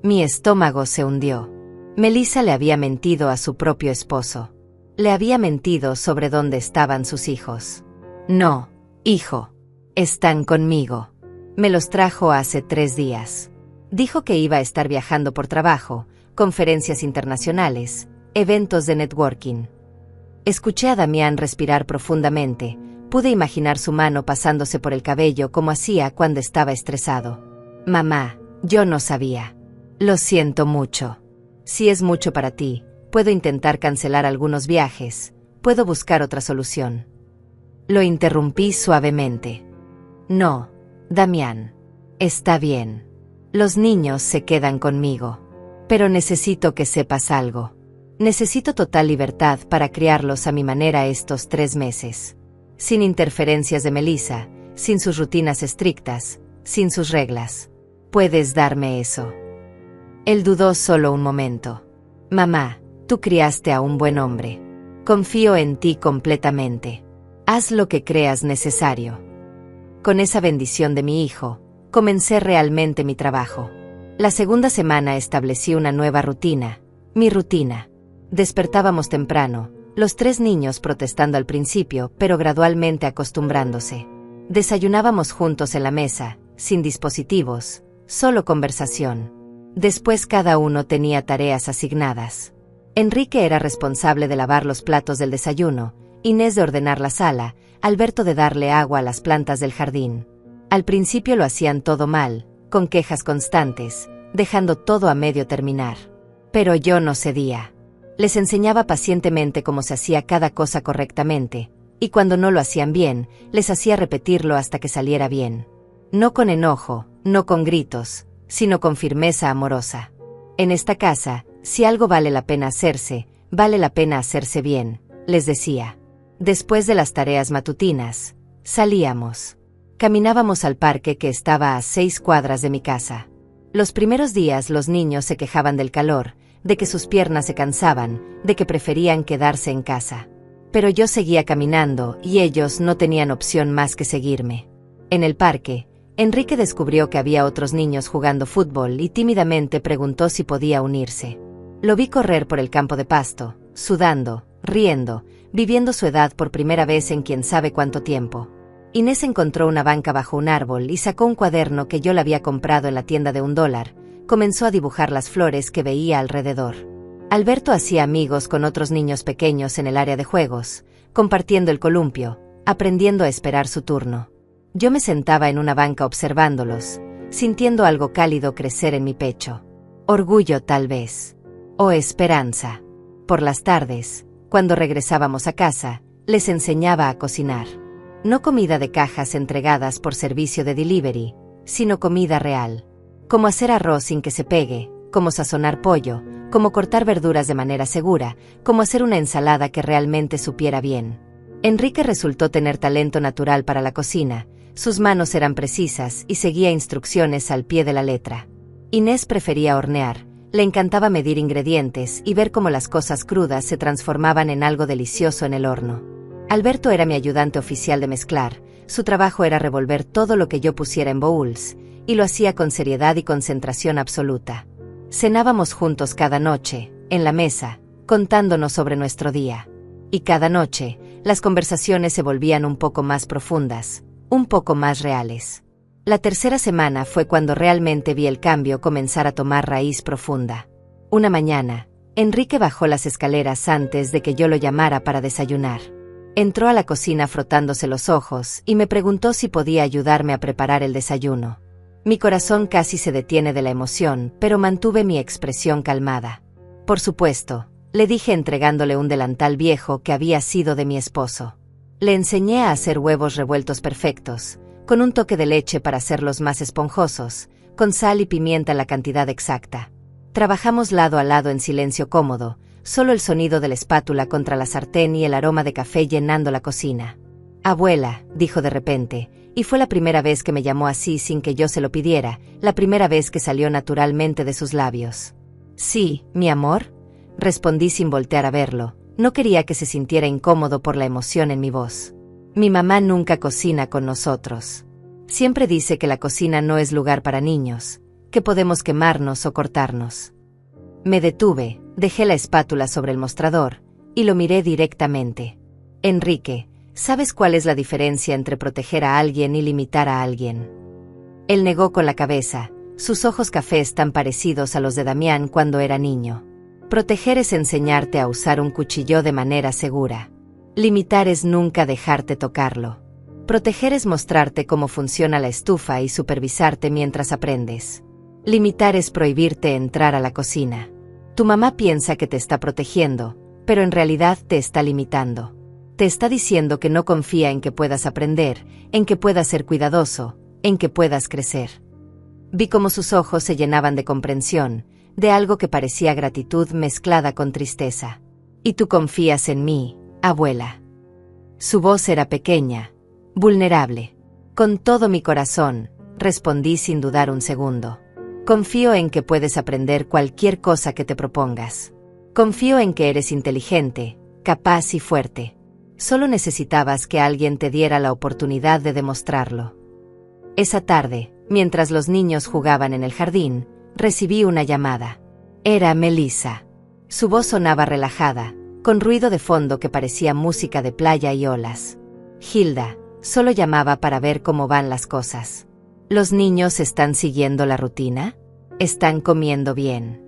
A: Mi estómago se hundió. Melissa le había mentido a su propio esposo. Le había mentido sobre dónde estaban sus hijos. No, hijo. Están conmigo. Me los trajo hace 3 días. Dijo que iba a estar viajando por trabajo, conferencias internacionales, eventos de networking. Escuché a Damián respirar profundamente. Pude imaginar su mano pasándose por el cabello como hacía cuando estaba estresado. Mamá, yo no sabía. Lo siento mucho. Si es mucho para ti, puedo intentar cancelar algunos viajes, puedo buscar otra solución. Lo interrumpí suavemente. No, Damián. Está bien. Los niños se quedan conmigo. Pero necesito que sepas algo. Necesito total libertad para criarlos a mi manera estos 3 meses. Sin interferencias de Melissa, sin sus rutinas estrictas, sin sus reglas. ¿Puedes darme eso? Él dudó solo un momento. Mamá, tú criaste a un buen hombre. Confío en ti completamente. Haz lo que creas necesario. Con esa bendición de mi hijo, comencé realmente mi trabajo. La segunda semana establecí una nueva rutina, mi rutina. Despertábamos temprano, los 3 niños protestando al principio, pero gradualmente acostumbrándose. Desayunábamos juntos en la mesa, sin dispositivos, solo conversación. Después cada uno tenía tareas asignadas. Enrique era responsable de lavar los platos del desayuno, Inés de ordenar la sala, Alberto de darle agua a las plantas del jardín. Al principio lo hacían todo mal, con quejas constantes, dejando todo a medio terminar. Pero yo no cedía. Les enseñaba pacientemente cómo se hacía cada cosa correctamente, y cuando no lo hacían bien, les hacía repetirlo hasta que saliera bien. No con enojo, no con gritos, sino con firmeza amorosa. En esta casa, si algo vale la pena hacerse bien, les decía. Después de las tareas matutinas, salíamos. Caminábamos al parque que estaba a 6 cuadras de mi casa. Los primeros días los niños se quejaban del calor, de que sus piernas se cansaban, de que preferían quedarse en casa. Pero yo seguía caminando y ellos no tenían opción más que seguirme. En el parque, Enrique descubrió que había otros niños jugando fútbol y tímidamente preguntó si podía unirse. Lo vi correr por el campo de pasto, sudando, riendo, viviendo su edad por primera vez en quién sabe cuánto tiempo. Inés encontró una banca bajo un árbol y sacó un cuaderno que yo le había comprado en la tienda de $1. Comenzó a dibujar las flores que veía alrededor. Alberto hacía amigos con otros niños pequeños en el área de juegos, compartiendo el columpio, aprendiendo a esperar su turno. Yo me sentaba en una banca observándolos, sintiendo algo cálido crecer en mi pecho. Orgullo tal vez. O esperanza. Por las tardes, cuando regresábamos a casa, les enseñaba a cocinar. No comida de cajas entregadas por servicio de delivery, sino comida real. Cómo hacer arroz sin que se pegue, cómo sazonar pollo, cómo cortar verduras de manera segura, cómo hacer una ensalada que realmente supiera bien. Enrique resultó tener talento natural para la cocina, sus manos eran precisas y seguía instrucciones al pie de la letra. Inés prefería hornear, le encantaba medir ingredientes y ver cómo las cosas crudas se transformaban en algo delicioso en el horno. Alberto era mi ayudante oficial de mezclar, su trabajo era revolver todo lo que yo pusiera en bowls, y lo hacía con seriedad y concentración absoluta. Cenábamos juntos cada noche, en la mesa, contándonos sobre nuestro día. Y cada noche, las conversaciones se volvían un poco más profundas, un poco más reales. La tercera semana fue cuando realmente vi el cambio comenzar a tomar raíz profunda. Una mañana, Enrique bajó las escaleras antes de que yo lo llamara para desayunar. Entró a la cocina frotándose los ojos y me preguntó si podía ayudarme a preparar el desayuno. Mi corazón casi se detiene de la emoción, pero mantuve mi expresión calmada. Por supuesto, le dije entregándole un delantal viejo que había sido de mi esposo. Le enseñé a hacer huevos revueltos perfectos, con un toque de leche para hacerlos más esponjosos, con sal y pimienta en la cantidad exacta. Trabajamos lado a lado en silencio cómodo, solo el sonido de la espátula contra la sartén y el aroma de café llenando la cocina. «Abuela», dijo de repente, y fue la primera vez que me llamó así sin que yo se lo pidiera, la primera vez que salió naturalmente de sus labios. «Sí, mi amor», respondí sin voltear a verlo. No quería que se sintiera incómodo por la emoción en mi voz. «Mi mamá nunca cocina con nosotros. Siempre dice que la cocina no es lugar para niños, que podemos quemarnos o cortarnos». Me detuve, dejé la espátula sobre el mostrador, y lo miré directamente. «Enrique, ¿sabes cuál es la diferencia entre proteger a alguien y limitar a alguien?». Él negó con la cabeza, sus ojos cafés tan parecidos a los de Damián cuando era niño. «Proteger es enseñarte a usar un cuchillo de manera segura. Limitar es nunca dejarte tocarlo. Proteger es mostrarte cómo funciona la estufa y supervisarte mientras aprendes. Limitar es prohibirte entrar a la cocina. Tu mamá piensa que te está protegiendo, pero en realidad te está limitando. Te está diciendo que no confía en que puedas aprender, en que puedas ser cuidadoso, en que puedas crecer». Vi cómo sus ojos se llenaban de comprensión, de algo que parecía gratitud mezclada con tristeza. «¿Y tú confías en mí, abuela?». Su voz era pequeña, vulnerable. «Con todo mi corazón», respondí sin dudar un segundo. «Confío en que puedes aprender cualquier cosa que te propongas. Confío en que eres inteligente, capaz y fuerte. Solo necesitabas que alguien te diera la oportunidad de demostrarlo». Esa tarde, mientras los niños jugaban en el jardín, recibí una llamada. Era Melissa. Su voz sonaba relajada, con ruido de fondo que parecía música de playa y olas. «Hilda, solo llamaba para ver cómo van las cosas. ¿Los niños están siguiendo la rutina? ¿Están comiendo bien?».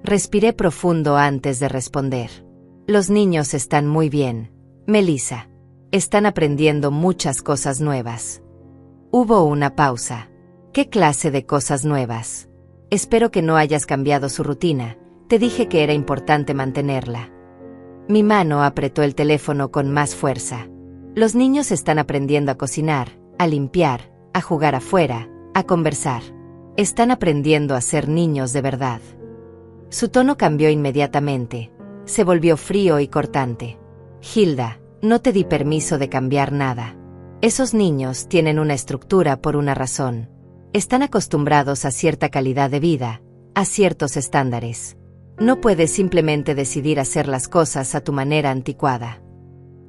A: Respiré profundo antes de responder. «Los niños están muy bien, Melissa. Están aprendiendo muchas cosas nuevas». Hubo una pausa. «¿Qué clase de cosas nuevas?». «Espero que no hayas cambiado su rutina. Te dije que era importante mantenerla». Mi mano apretó el teléfono con más fuerza. «Los niños están aprendiendo a cocinar, a limpiar, a jugar afuera, a conversar. Están aprendiendo a ser niños de verdad». Su tono cambió inmediatamente. Se volvió frío y cortante. «Hilda, no te di permiso de cambiar nada. Esos niños tienen una estructura por una razón. Están acostumbrados a cierta calidad de vida, a ciertos estándares. No puedes simplemente decidir hacer las cosas a tu manera anticuada».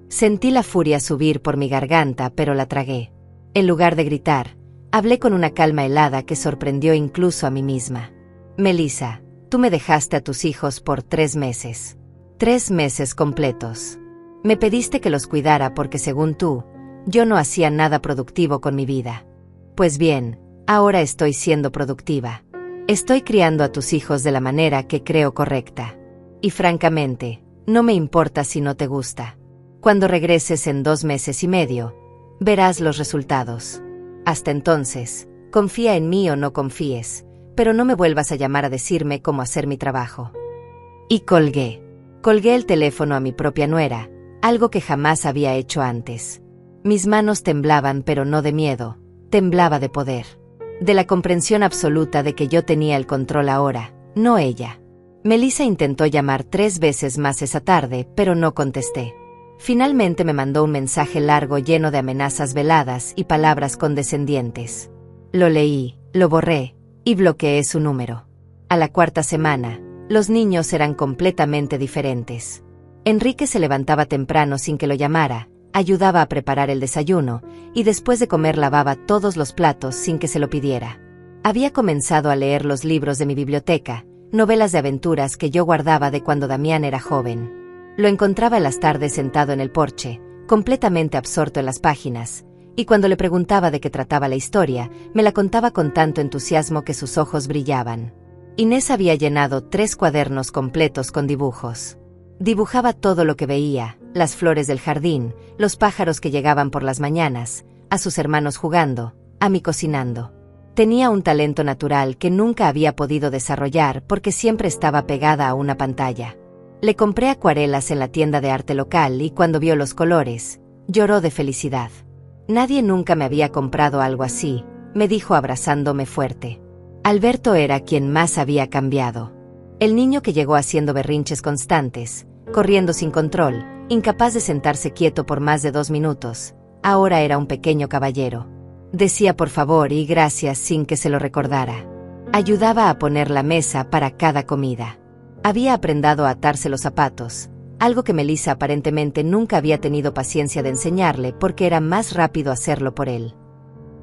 A: Sentí la furia subir por mi garganta, pero la tragué. En lugar de gritar, hablé con una calma helada que sorprendió incluso a mí misma. «Melissa, tú me dejaste a tus hijos por 3 meses. 3 meses completos. Me pediste que los cuidara porque, según tú, yo no hacía nada productivo con mi vida. Pues bien, ahora estoy siendo productiva. Estoy criando a tus hijos de la manera que creo correcta. Y francamente, no me importa si no te gusta. Cuando regreses en 2 meses y medio, verás los resultados. Hasta entonces, confía en mí o no confíes, pero no me vuelvas a llamar a decirme cómo hacer mi trabajo». Y colgué. Colgué el teléfono a mi propia nuera, algo que jamás había hecho antes. Mis manos temblaban, pero no de miedo, temblaba de poder. De la comprensión absoluta de que yo tenía el control ahora, no ella. Melissa intentó llamar 3 veces más esa tarde, pero no contesté. Finalmente me mandó un mensaje largo lleno de amenazas veladas y palabras condescendientes. Lo leí, lo borré, y bloqueé su número. A la 4ª semana, los niños eran completamente diferentes. Enrique se levantaba temprano sin que lo llamara, ayudaba a preparar el desayuno, y después de comer lavaba todos los platos sin que se lo pidiera. Había comenzado a leer los libros de mi biblioteca, novelas de aventuras que yo guardaba de cuando Damián era joven. Lo encontraba en las tardes sentado en el porche, completamente absorto en las páginas, y cuando le preguntaba de qué trataba la historia, me la contaba con tanto entusiasmo que sus ojos brillaban. Inés había llenado 3 cuadernos completos con dibujos. Dibujaba todo lo que veía, las flores del jardín, los pájaros que llegaban por las mañanas, a sus hermanos jugando, a mí cocinando. Tenía un talento natural que nunca había podido desarrollar porque siempre estaba pegada a una pantalla. Le compré acuarelas en la tienda de arte local y cuando vio los colores, lloró de felicidad. Nadie nunca me había comprado algo así, me dijo abrazándome fuerte. Alberto era quien más había cambiado. El niño que llegó haciendo berrinches constantes, corriendo sin control, incapaz de sentarse quieto por más de 2 minutos, ahora era un pequeño caballero. Decía por favor y gracias sin que se lo recordara. Ayudaba a poner la mesa para cada comida. Había aprendido a atarse los zapatos, algo que Melissa aparentemente nunca había tenido paciencia de enseñarle porque era más rápido hacerlo por él.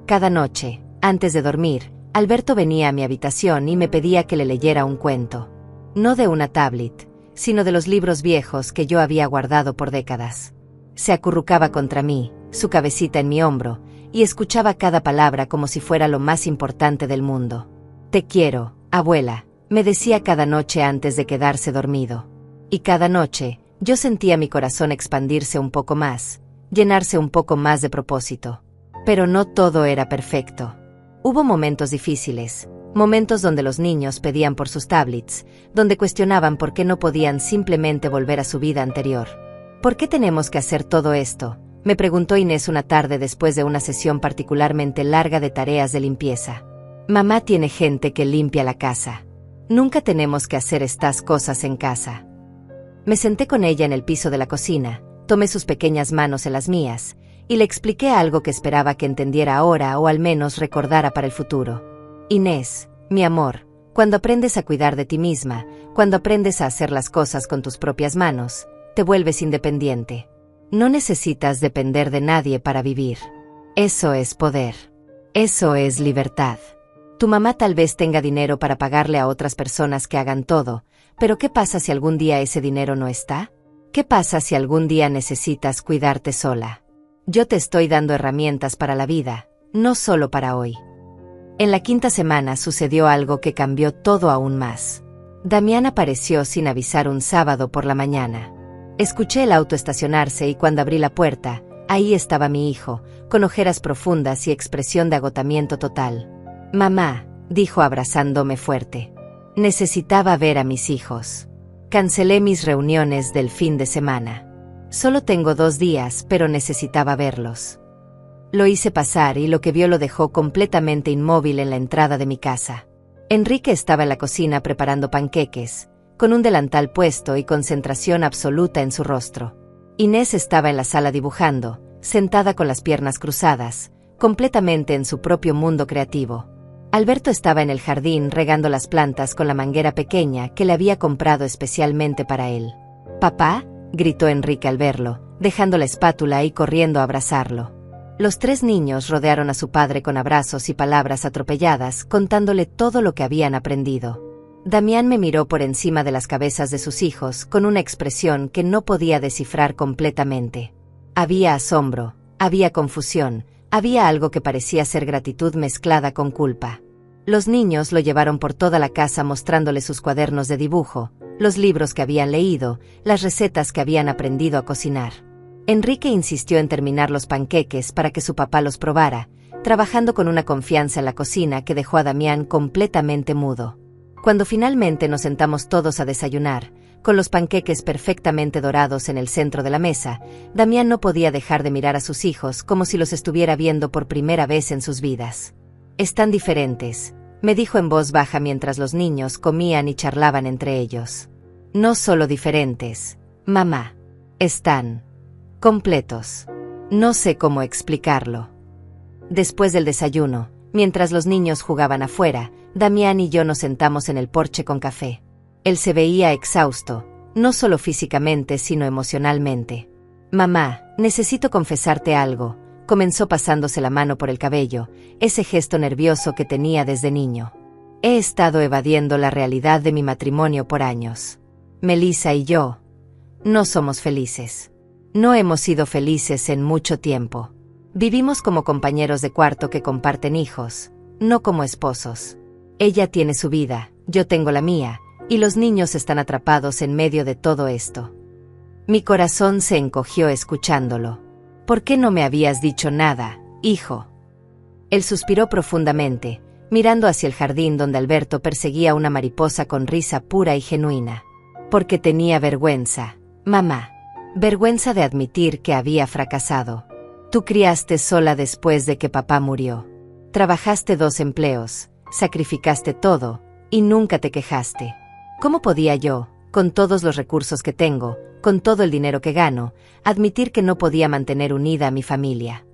A: Cada noche, antes de dormir, Alberto venía a mi habitación y me pedía que le leyera un cuento. No de una tablet, sino de los libros viejos que yo había guardado por décadas. Se acurrucaba contra mí, su cabecita en mi hombro, y escuchaba cada palabra como si fuera lo más importante del mundo. Te quiero, abuela, me decía cada noche antes de quedarse dormido. Y cada noche, yo sentía mi corazón expandirse un poco más, llenarse un poco más de propósito. Pero no todo era perfecto. Hubo momentos difíciles, momentos donde los niños pedían por sus tablets, donde cuestionaban por qué no podían simplemente volver a su vida anterior. ¿Por qué tenemos que hacer todo esto?, me preguntó Inés una tarde después de una sesión particularmente larga de tareas de limpieza. Mamá tiene gente que limpia la casa. Nunca tenemos que hacer estas cosas en casa. Me senté con ella en el piso de la cocina, tomé sus pequeñas manos en las mías, y le expliqué algo que esperaba que entendiera ahora o al menos recordara para el futuro. Inés, mi amor, cuando aprendes a cuidar de ti misma, cuando aprendes a hacer las cosas con tus propias manos, te vuelves independiente. No necesitas depender de nadie para vivir. Eso es poder. Eso es libertad. Tu mamá tal vez tenga dinero para pagarle a otras personas que hagan todo, pero ¿qué pasa si algún día ese dinero no está? ¿Qué pasa si algún día necesitas cuidarte sola? Yo te estoy dando herramientas para la vida, no solo para hoy. En la 5ª semana sucedió algo que cambió todo aún más. Damián apareció sin avisar un sábado por la mañana. Escuché el auto estacionarse y cuando abrí la puerta, ahí estaba mi hijo, con ojeras profundas y expresión de agotamiento total. Mamá, dijo abrazándome fuerte. Necesitaba ver a mis hijos. Cancelé mis reuniones del fin de semana. Solo tengo 2 días, pero necesitaba verlos. Lo hice pasar y lo que vio lo dejó completamente inmóvil en la entrada de mi casa. Enrique estaba en la cocina preparando panqueques, con un delantal puesto y concentración absoluta en su rostro. Inés estaba en la sala dibujando, sentada con las piernas cruzadas, completamente en su propio mundo creativo. Alberto estaba en el jardín regando las plantas con la manguera pequeña que le había comprado especialmente para él. «¿Papá?», gritó Enrique al verlo, dejando la espátula y corriendo a abrazarlo. Los 3 niños rodearon a su padre con abrazos y palabras atropelladas, contándole todo lo que habían aprendido. Damián me miró por encima de las cabezas de sus hijos con una expresión que no podía descifrar completamente. Había asombro, había confusión, había algo que parecía ser gratitud mezclada con culpa. Los niños lo llevaron por toda la casa mostrándole sus cuadernos de dibujo, los libros que habían leído, las recetas que habían aprendido a cocinar. Enrique insistió en terminar los panqueques para que su papá los probara, trabajando con una confianza en la cocina que dejó a Damián completamente mudo. Cuando finalmente nos sentamos todos a desayunar, con los panqueques perfectamente dorados en el centro de la mesa, Damián no podía dejar de mirar a sus hijos como si los estuviera viendo por primera vez en sus vidas. «Están diferentes», me dijo en voz baja mientras los niños comían y charlaban entre ellos. «No solo diferentes, mamá. Están completos. No sé cómo explicarlo». Después del desayuno, mientras los niños jugaban afuera, Damián y yo nos sentamos en el porche con café. Él se veía exhausto, no solo físicamente sino emocionalmente. «Mamá, necesito confesarte algo», comenzó pasándose la mano por el cabello, ese gesto nervioso que tenía desde niño. «He estado evadiendo la realidad de mi matrimonio por años. Melissa y yo no somos felices. No hemos sido felices en mucho tiempo. Vivimos como compañeros de cuarto que comparten hijos, no como esposos. Ella tiene su vida, yo tengo la mía, y los niños están atrapados en medio de todo esto». Mi corazón se encogió escuchándolo. «¿Por qué no me habías dicho nada, hijo?». Él suspiró profundamente, mirando hacia el jardín donde Alberto perseguía una mariposa con risa pura y genuina. Porque tenía vergüenza, mamá. Vergüenza de admitir que había fracasado. Tú criaste sola después de que papá murió. Trabajaste 2 empleos, sacrificaste todo, y nunca te quejaste. ¿Cómo podía yo, con todos los recursos que tengo, con todo el dinero que gano, admitir que no podía mantener unida a mi familia?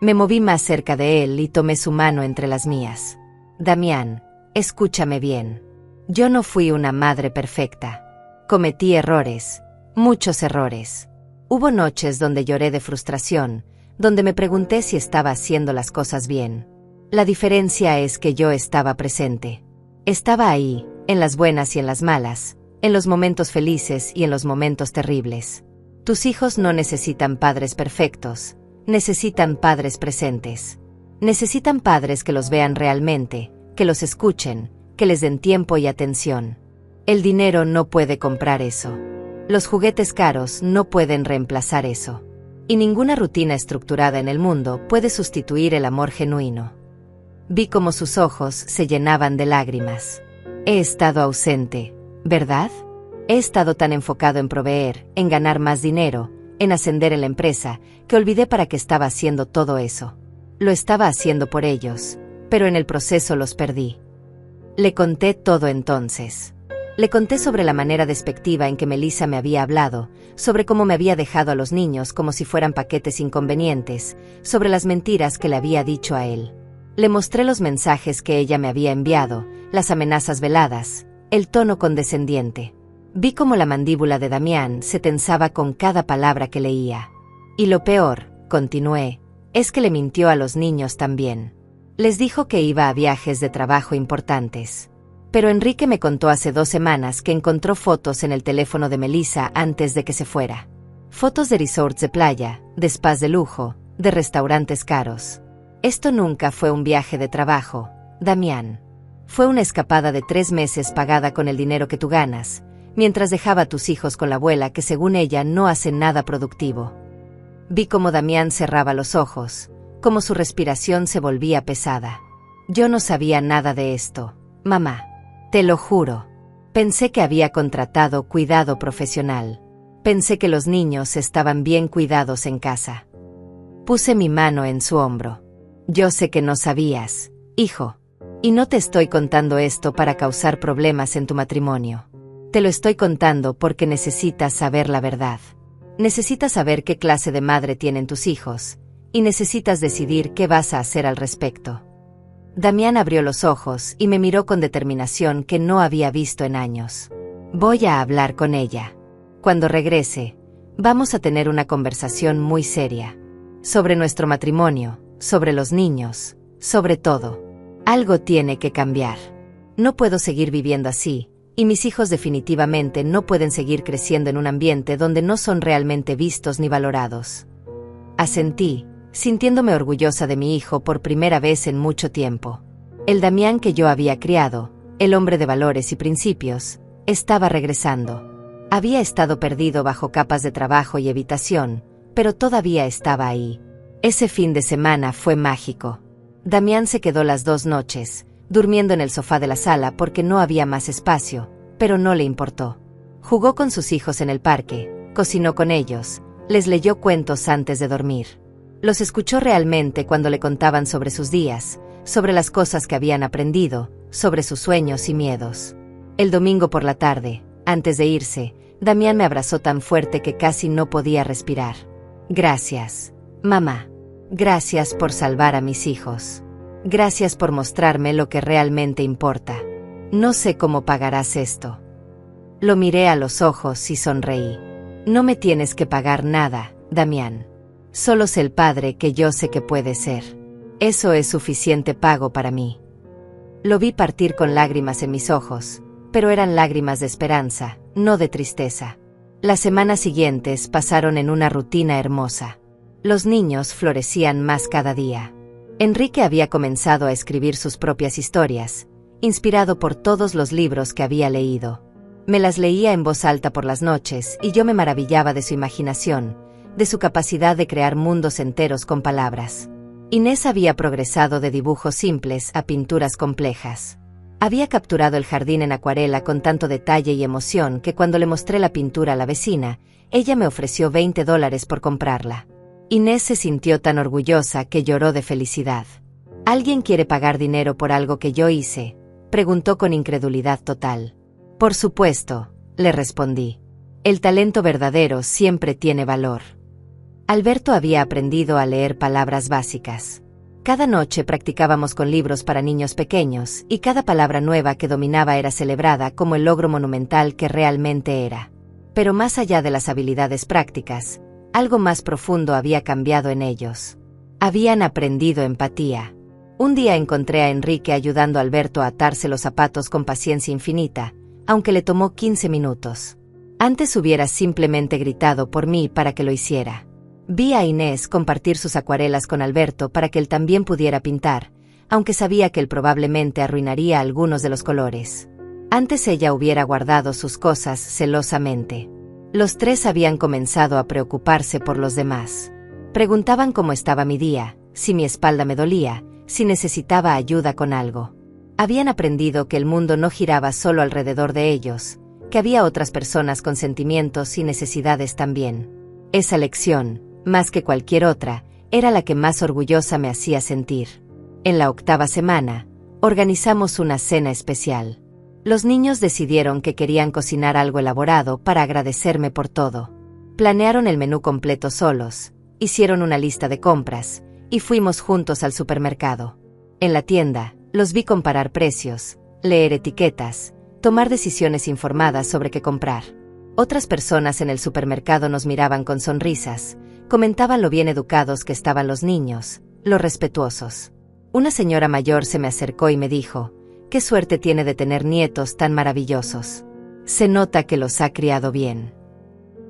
A: Me moví más cerca de él y tomé su mano entre las mías. Damián, escúchame bien. Yo no fui una madre perfecta. Cometí errores, muchos errores. Hubo noches donde lloré de frustración, donde me pregunté si estaba haciendo las cosas bien. La diferencia es que yo estaba presente. Estaba ahí, en las buenas y en las malas, en los momentos felices y en los momentos terribles. Tus hijos no necesitan padres perfectos, necesitan padres presentes. Necesitan padres que los vean realmente, que los escuchen, que les den tiempo y atención. El dinero no puede comprar eso. Los juguetes caros no pueden reemplazar eso. Y ninguna rutina estructurada en el mundo puede sustituir el amor genuino. Vi cómo sus ojos se llenaban de lágrimas. He estado ausente, ¿verdad? He estado tan enfocado en proveer, en ganar más dinero, en ascender en la empresa, que olvidé para qué estaba haciendo todo eso. Lo estaba haciendo por ellos, pero en el proceso los perdí. Le conté todo entonces. Le conté sobre la manera despectiva en que Melissa me había hablado, sobre cómo me había dejado a los niños como si fueran paquetes inconvenientes, sobre las mentiras que le había dicho a él. Le mostré los mensajes que ella me había enviado, las amenazas veladas, el tono condescendiente. Vi cómo la mandíbula de Damián se tensaba con cada palabra que leía. Y lo peor, continué, es que le mintió a los niños también. Les dijo que iba a viajes de trabajo importantes. Pero Enrique me contó hace 2 semanas que encontró fotos en el teléfono de Melissa antes de que se fuera. Fotos de resorts de playa, de spas de lujo, de restaurantes caros. Esto nunca fue un viaje de trabajo, Damián. Fue una escapada de 3 meses pagada con el dinero que tú ganas, mientras dejaba a tus hijos con la abuela que según ella no hace nada productivo. Vi cómo Damián cerraba los ojos, cómo su respiración se volvía pesada. Yo no sabía nada de esto, mamá. Te lo juro. Pensé que había contratado cuidado profesional. Pensé que los niños estaban bien cuidados en casa. Puse mi mano en su hombro. Yo sé que no sabías, hijo. Y no te estoy contando esto para causar problemas en tu matrimonio. Te lo estoy contando porque necesitas saber la verdad. Necesitas saber qué clase de madre tienen tus hijos, y necesitas decidir qué vas a hacer al respecto. Damián abrió los ojos y me miró con determinación que no había visto en años. Voy a hablar con ella. Cuando regrese, vamos a tener una conversación muy seria. Sobre nuestro matrimonio, sobre los niños, sobre todo. Algo tiene que cambiar. No puedo seguir viviendo así, y mis hijos definitivamente no pueden seguir creciendo en un ambiente donde no son realmente vistos ni valorados. Asentí, sintiéndome orgullosa de mi hijo por primera vez en mucho tiempo. El Damián que yo había criado, el hombre de valores y principios, estaba regresando. Había estado perdido bajo capas de trabajo y evitación, pero todavía estaba ahí. Ese fin de semana fue mágico. Damián se quedó las 2 noches, durmiendo en el sofá de la sala porque no había más espacio, pero no le importó. Jugó con sus hijos en el parque, cocinó con ellos, les leyó cuentos antes de dormir. Los escuchó realmente cuando le contaban sobre sus días, sobre las cosas que habían aprendido, sobre sus sueños y miedos. El domingo por la tarde, antes de irse, Damián me abrazó tan fuerte que casi no podía respirar. Gracias, mamá. Gracias por salvar a mis hijos. Gracias por mostrarme lo que realmente importa. No sé cómo pagarás esto. Lo miré a los ojos y sonreí. No me tienes que pagar nada, Damián. Solo sé el padre que yo sé que puede ser. Eso es suficiente pago para mí. Lo vi partir con lágrimas en mis ojos, pero eran lágrimas de esperanza, no de tristeza. Las semanas siguientes pasaron en una rutina hermosa. Los niños florecían más cada día. Enrique había comenzado a escribir sus propias historias, inspirado por todos los libros que había leído. Me las leía en voz alta por las noches y yo me maravillaba de su imaginación, de su capacidad de crear mundos enteros con palabras. Inés había progresado de dibujos simples a pinturas complejas. Había capturado el jardín en acuarela con tanto detalle y emoción que cuando le mostré la pintura a la vecina, ella me ofreció $20 por comprarla. Inés se sintió tan orgullosa que lloró de felicidad. ¿Alguien quiere pagar dinero por algo que yo hice?, preguntó con incredulidad total. Por supuesto, le respondí. El talento verdadero siempre tiene valor. Alberto había aprendido a leer palabras básicas. Cada noche practicábamos con libros para niños pequeños y cada palabra nueva que dominaba era celebrada como el logro monumental que realmente era. Pero más allá de las habilidades prácticas, algo más profundo había cambiado en ellos. Habían aprendido empatía. Un día encontré a Enrique ayudando a Alberto a atarse los zapatos con paciencia infinita, aunque le tomó 15 minutos. Antes hubiera simplemente gritado por mí para que lo hiciera. Vi a Inés compartir sus acuarelas con Alberto para que él también pudiera pintar, aunque sabía que él probablemente arruinaría algunos de los colores. Antes ella hubiera guardado sus cosas celosamente. Los tres habían comenzado a preocuparse por los demás. Preguntaban cómo estaba mi día, si mi espalda me dolía, si necesitaba ayuda con algo. Habían aprendido que el mundo no giraba solo alrededor de ellos, que había otras personas con sentimientos y necesidades también. Esa lección, más que cualquier otra, era la que más orgullosa me hacía sentir. En la 8ª semana, organizamos una cena especial. Los niños decidieron que querían cocinar algo elaborado para agradecerme por todo. Planearon el menú completo solos, hicieron una lista de compras, y fuimos juntos al supermercado. En la tienda, los vi comparar precios, leer etiquetas, tomar decisiones informadas sobre qué comprar. Otras personas en el supermercado nos miraban con sonrisas, comentaban lo bien educados que estaban los niños, lo respetuosos. Una señora mayor se me acercó y me dijo, «Qué suerte tiene de tener nietos tan maravillosos. Se nota que los ha criado bien».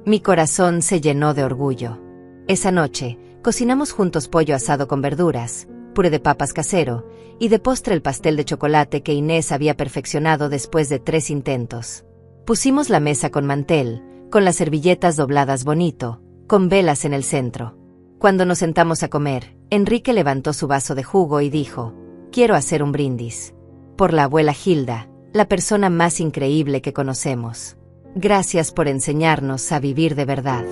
A: Mi corazón se llenó de orgullo. Esa noche, cocinamos juntos pollo asado con verduras, puré de papas casero, y de postre el pastel de chocolate que Inés había perfeccionado después de 3 intentos. Pusimos la mesa con mantel, con las servilletas dobladas bonito, con velas en el centro. Cuando nos sentamos a comer, Enrique levantó su vaso de jugo y dijo, «Quiero hacer un brindis. Por la abuela Hilda, la persona más increíble que conocemos. Gracias por enseñarnos a vivir de verdad».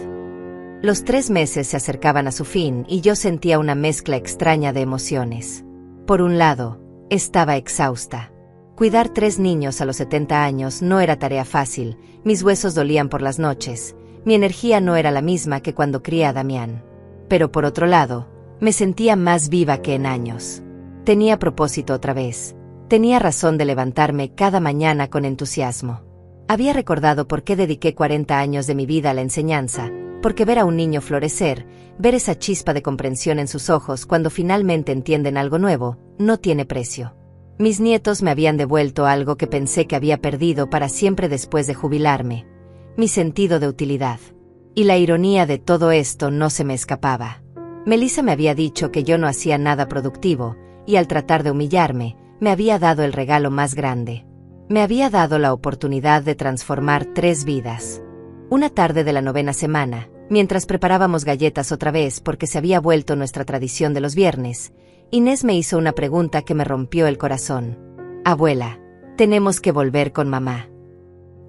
A: Los 3 meses se acercaban a su fin y yo sentía una mezcla extraña de emociones. Por un lado, estaba exhausta. Cuidar 3 niños a los 70 años no era tarea fácil, mis huesos dolían por las noches, mi energía no era la misma que cuando crié a Damián. Pero por otro lado, me sentía más viva que en años. Tenía propósito otra vez, tenía razón de levantarme cada mañana con entusiasmo. Había recordado por qué dediqué 40 años de mi vida a la enseñanza, porque ver a un niño florecer, ver esa chispa de comprensión en sus ojos cuando finalmente entienden algo nuevo, no tiene precio. Mis nietos me habían devuelto algo que pensé que había perdido para siempre después de jubilarme, mi sentido de utilidad. Y la ironía de todo esto no se me escapaba. Melissa me había dicho que yo no hacía nada productivo, y al tratar de humillarme, me había dado el regalo más grande. Me había dado la oportunidad de transformar 3 vidas. Una tarde de la 9ª semana, mientras preparábamos galletas otra vez porque se había vuelto nuestra tradición de los viernes, Inés me hizo una pregunta que me rompió el corazón. «Abuela, tenemos que volver con mamá».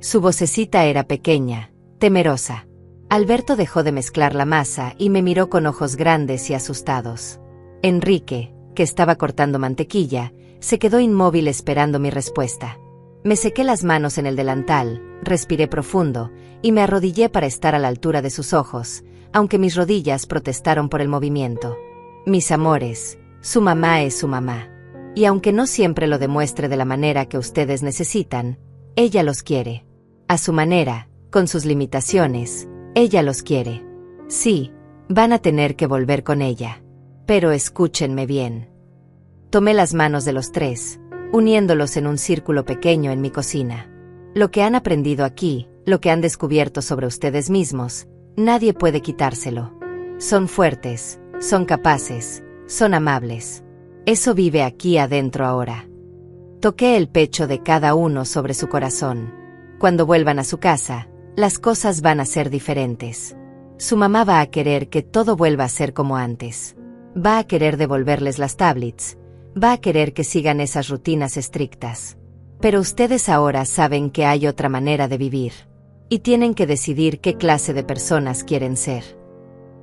A: Su vocecita era pequeña, temerosa. Alberto dejó de mezclar la masa y me miró con ojos grandes y asustados. Enrique, que estaba cortando mantequilla, se quedó inmóvil esperando mi respuesta. Me sequé las manos en el delantal, respiré profundo, y me arrodillé para estar a la altura de sus ojos, aunque mis rodillas protestaron por el movimiento. Mis amores, su mamá es su mamá. Y aunque no siempre lo demuestre de la manera que ustedes necesitan, ella los quiere. A su manera, con sus limitaciones, ella los quiere. Sí, van a tener que volver con ella. Pero escúchenme bien. Tomé las manos de los 3, uniéndolos en un círculo pequeño en mi cocina. Lo que han aprendido aquí, lo que han descubierto sobre ustedes mismos, nadie puede quitárselo. Son fuertes, son capaces, son amables. Eso vive aquí adentro ahora. Toqué el pecho de cada uno sobre su corazón. Cuando vuelvan a su casa, las cosas van a ser diferentes. Su mamá va a querer que todo vuelva a ser como antes. Va a querer devolverles las tablets, va a querer que sigan esas rutinas estrictas. Pero ustedes ahora saben que hay otra manera de vivir. Y tienen que decidir qué clase de personas quieren ser.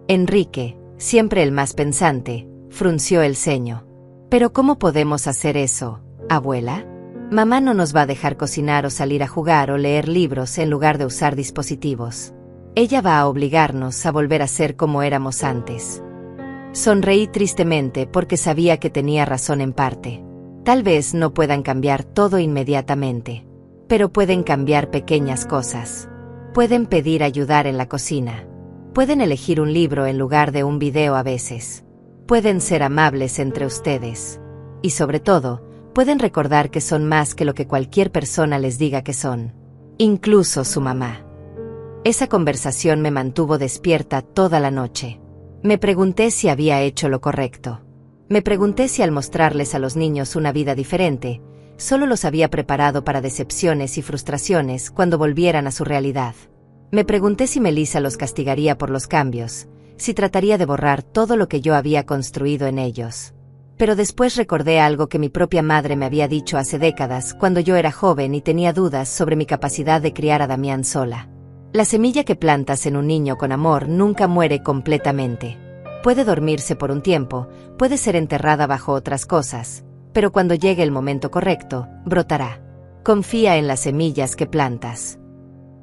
A: Enrique, siempre el más pensante, frunció el ceño. ¿Pero cómo podemos hacer eso, abuela? Mamá no nos va a dejar cocinar o salir a jugar o leer libros en lugar de usar dispositivos. Ella va a obligarnos a volver a ser como éramos antes. Sonreí tristemente porque sabía que tenía razón en parte. Tal vez no puedan cambiar todo inmediatamente, pero pueden cambiar pequeñas cosas. Pueden pedir ayudar en la cocina. Pueden elegir un libro en lugar de un video a veces. Pueden ser amables entre ustedes. Y sobre todo, pueden recordar que son más que lo que cualquier persona les diga que son. Incluso su mamá. Esa conversación me mantuvo despierta toda la noche. Me pregunté si había hecho lo correcto. Me pregunté si al mostrarles a los niños una vida diferente, solo los había preparado para decepciones y frustraciones cuando volvieran a su realidad. Me pregunté si Melissa los castigaría por los cambios, si trataría de borrar todo lo que yo había construido en ellos. Pero después recordé algo que mi propia madre me había dicho hace décadas cuando yo era joven y tenía dudas sobre mi capacidad de criar a Damián sola. La semilla que plantas en un niño con amor nunca muere completamente. Puede dormirse por un tiempo, puede ser enterrada bajo otras cosas, pero cuando llegue el momento correcto, brotará. Confía en las semillas que plantas.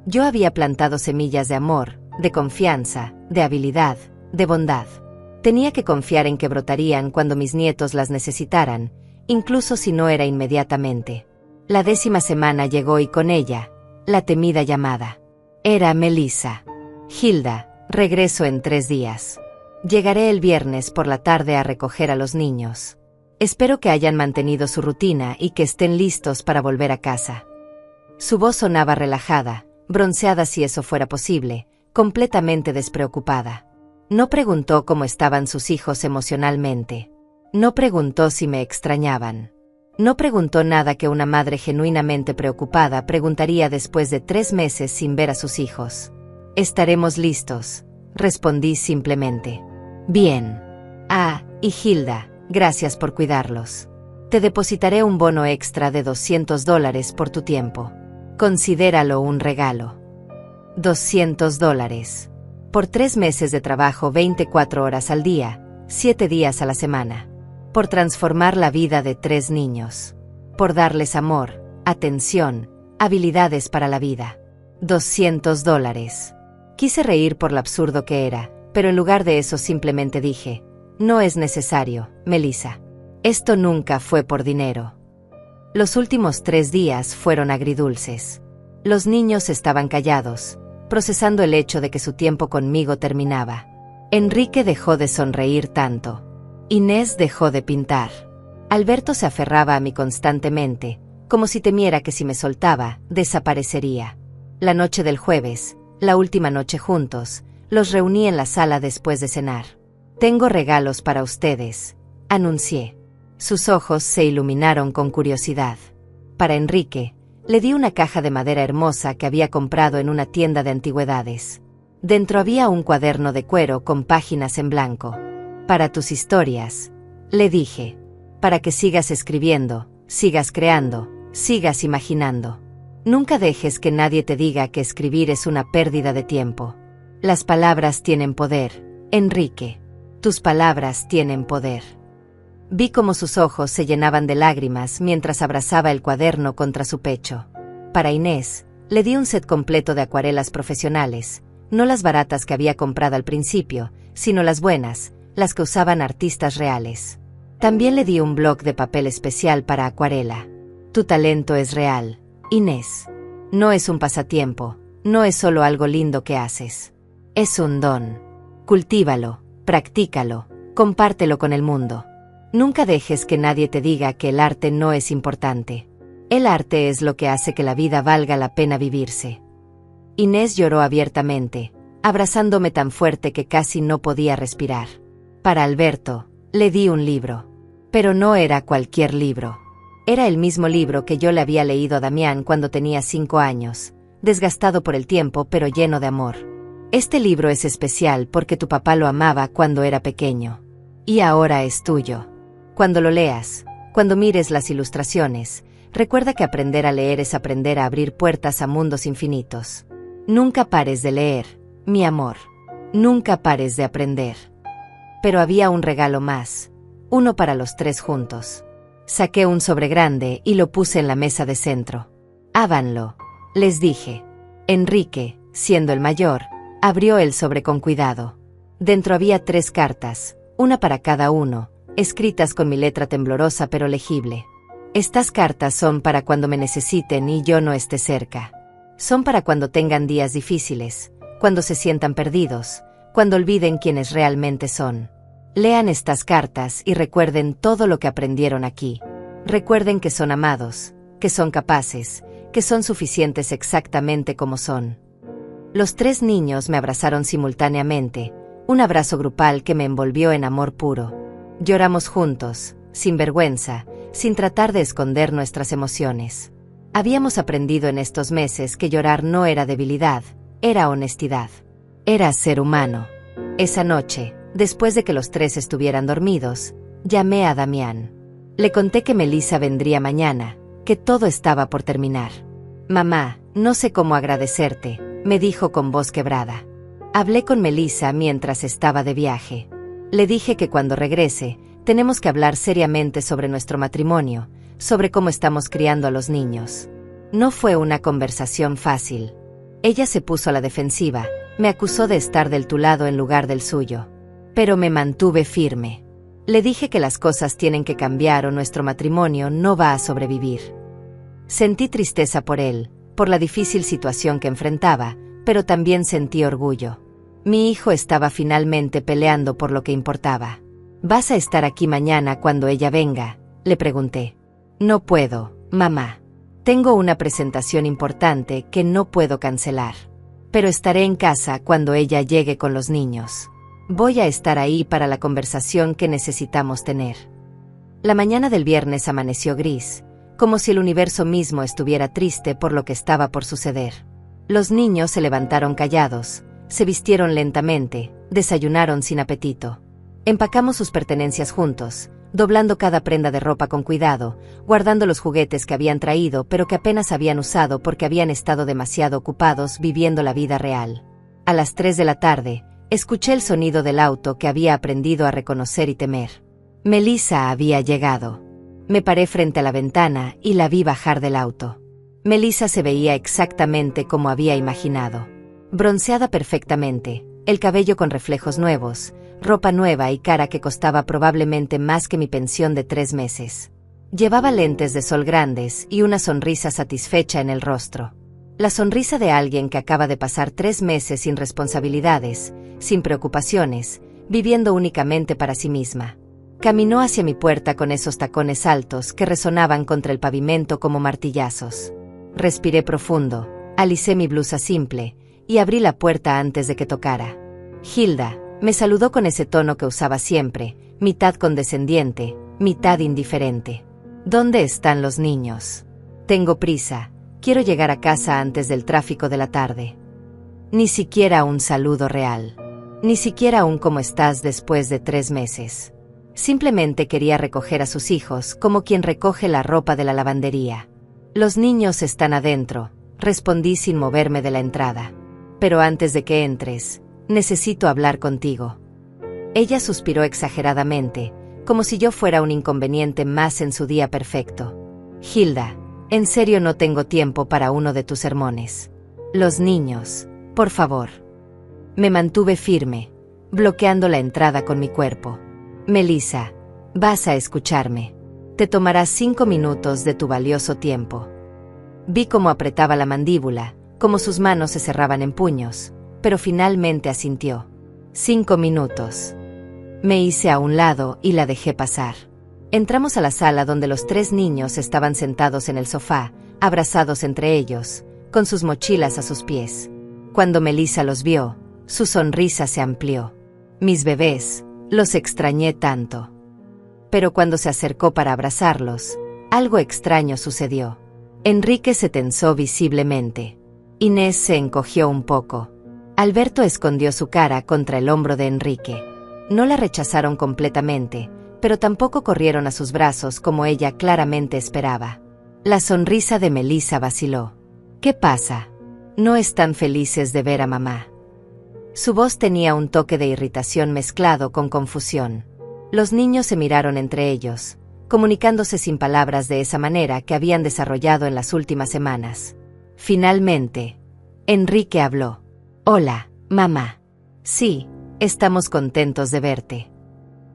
A: Yo había plantado semillas de amor, de confianza, de habilidad, de bondad. Tenía que confiar en que brotarían cuando mis nietos las necesitaran, incluso si no era inmediatamente. La 10ª semana llegó y con ella, la temida llamada. Era Melissa. Hilda, regreso en 3 días. Llegaré el viernes por la tarde a recoger a los niños. Espero que hayan mantenido su rutina y que estén listos para volver a casa. Su voz sonaba relajada, bronceada si eso fuera posible, completamente despreocupada. No preguntó cómo estaban sus hijos emocionalmente. No preguntó si me extrañaban. No preguntó nada que una madre genuinamente preocupada preguntaría después de 3 meses sin ver a sus hijos. Estaremos listos, respondí simplemente. Bien. Ah, y Hilda, gracias por cuidarlos. Te depositaré un bono extra de $200 por tu tiempo. Considéralo un regalo. $200. Por 3 meses de trabajo 24 horas al día, 7 días a la semana. Por transformar la vida de 3 niños. Por darles amor, atención, habilidades para la vida. $200. Quise reír por lo absurdo que era, pero en lugar de eso simplemente dije, no es necesario, Melissa. Esto nunca fue por dinero. Los últimos 3 días fueron agridulces. Los niños estaban callados, procesando el hecho de que su tiempo conmigo terminaba. Enrique dejó de sonreír tanto. Inés dejó de pintar. Alberto se aferraba a mí constantemente, como si temiera que si me soltaba, desaparecería. La noche del jueves, la última noche juntos, los reuní en la sala después de cenar. Tengo regalos para ustedes, anuncié. Sus ojos se iluminaron con curiosidad. Para Enrique, le di una caja de madera hermosa que había comprado en una tienda de antigüedades. Dentro había un cuaderno de cuero con páginas en blanco. Para tus historias, le dije. Para que sigas escribiendo, sigas creando, sigas imaginando. Nunca dejes que nadie te diga que escribir es una pérdida de tiempo. Las palabras tienen poder, Enrique. Tus palabras tienen poder. Vi cómo sus ojos se llenaban de lágrimas mientras abrazaba el cuaderno contra su pecho. Para Inés, le di un set completo de acuarelas profesionales, no las baratas que había comprado al principio, sino las buenas, las que usaban artistas reales. También le di un bloc de papel especial para acuarela. Tu talento es real, Inés. No es un pasatiempo, no es solo algo lindo que haces. Es un don. Cultívalo, practícalo, compártelo con el mundo. Nunca dejes que nadie te diga que el arte no es importante. El arte es lo que hace que la vida valga la pena vivirse. Inés lloró abiertamente, abrazándome tan fuerte que casi no podía respirar. Para Alberto, le di un libro. Pero no era cualquier libro. Era el mismo libro que yo le había leído a Damián cuando tenía 5 años, desgastado por el tiempo pero lleno de amor. Este libro es especial porque tu papá lo amaba cuando era pequeño. Y ahora es tuyo. Cuando lo leas, cuando mires las ilustraciones, recuerda que aprender a leer es aprender a abrir puertas a mundos infinitos. Nunca pares de leer, mi amor. Nunca pares de aprender. Pero había un regalo más, uno para los tres juntos. Saqué un sobre grande y lo puse en la mesa de centro. Ábanlo, les dije. Enrique, siendo el mayor, abrió el sobre con cuidado. Dentro había 3 cartas, una para cada uno, escritas con mi letra temblorosa pero legible. Estas cartas son para cuando me necesiten y yo no esté cerca. Son para cuando tengan días difíciles, cuando se sientan perdidos, cuando olviden quiénes realmente son. Lean estas cartas y recuerden todo lo que aprendieron aquí. Recuerden que son amados, que son capaces, que son suficientes exactamente como son. Los 3 niños me abrazaron simultáneamente, un abrazo grupal que me envolvió en amor puro. Lloramos juntos, sin vergüenza, sin tratar de esconder nuestras emociones. Habíamos aprendido en estos meses que llorar no era debilidad, era honestidad. Era ser humano. Esa noche, después de que los 3 estuvieran dormidos, llamé a Damián. Le conté que Melissa vendría mañana, que todo estaba por terminar. Mamá, no sé cómo agradecerte, me dijo con voz quebrada. Hablé con Melissa mientras estaba de viaje. Le dije que cuando regrese, tenemos que hablar seriamente sobre nuestro matrimonio, sobre cómo estamos criando a los niños. No fue una conversación fácil. Ella se puso a la defensiva, me acusó de estar del tu lado en lugar del suyo. Pero me mantuve firme. Le dije que las cosas tienen que cambiar o nuestro matrimonio no va a sobrevivir. Sentí tristeza por él, por la difícil situación que enfrentaba, pero también sentí orgullo. Mi hijo estaba finalmente peleando por lo que importaba. ¿Vas a estar aquí mañana cuando ella venga?, le pregunté. No puedo, mamá. Tengo una presentación importante que no puedo cancelar. Pero estaré en casa cuando ella llegue con los niños. Voy a estar ahí para la conversación que necesitamos tener. La mañana del viernes amaneció gris, como si el universo mismo estuviera triste por lo que estaba por suceder. Los niños se levantaron callados, se vistieron lentamente, desayunaron sin apetito. Empacamos sus pertenencias juntos, doblando cada prenda de ropa con cuidado, guardando los juguetes que habían traído pero que apenas habían usado porque habían estado demasiado ocupados viviendo la vida real. A las 3 de la tarde, escuché el sonido del auto que había aprendido a reconocer y temer. Melissa había llegado. Me paré frente a la ventana y la vi bajar del auto. Melissa se veía exactamente como había imaginado. Bronceada perfectamente, el cabello con reflejos nuevos, ropa nueva y cara que costaba probablemente más que mi pensión de 3 meses. Llevaba lentes de sol grandes y una sonrisa satisfecha en el rostro. La sonrisa de alguien que acaba de pasar 3 meses sin responsabilidades, sin preocupaciones, viviendo únicamente para sí misma. Caminó hacia mi puerta con esos tacones altos que resonaban contra el pavimento como martillazos. Respiré profundo, alicé mi blusa simple y abrí la puerta antes de que tocara. Hilda, me saludó con ese tono que usaba siempre, mitad condescendiente, mitad indiferente. ¿Dónde están los niños? Tengo prisa, quiero llegar a casa antes del tráfico de la tarde. Ni siquiera un saludo real. Ni siquiera un ¿cómo estás después de 3 meses? Simplemente quería recoger a sus hijos como quien recoge la ropa de la lavandería. Los niños están adentro, respondí sin moverme de la entrada. Pero antes de que entres, necesito hablar contigo. Ella suspiró exageradamente, como si yo fuera un inconveniente más en su día perfecto. Hilda, en serio no tengo tiempo para uno de tus sermones. Los niños, por favor. Me mantuve firme, bloqueando la entrada con mi cuerpo. Melissa, vas a escucharme. Te tomarás 5 minutos de tu valioso tiempo. Vi cómo apretaba la mandíbula, cómo sus manos se cerraban en puños, pero finalmente asintió. 5 minutos. Me hice a un lado y la dejé pasar. Entramos a la sala donde los 3 niños estaban sentados en el sofá, abrazados entre ellos, con sus mochilas a sus pies. Cuando Melissa los vio, su sonrisa se amplió. Mis bebés, los extrañé tanto. Pero cuando se acercó para abrazarlos, algo extraño sucedió. Enrique se tensó visiblemente. Inés se encogió un poco. Alberto escondió su cara contra el hombro de Enrique. No la rechazaron completamente, pero tampoco corrieron a sus brazos como ella claramente esperaba. La sonrisa de Melissa vaciló. ¿Qué pasa? ¿No están felices de ver a mamá? Su voz tenía un toque de irritación mezclado con confusión. Los niños se miraron entre ellos, comunicándose sin palabras de esa manera que habían desarrollado en las últimas semanas. Finalmente, Enrique habló. Hola, mamá. Sí, estamos contentos de verte.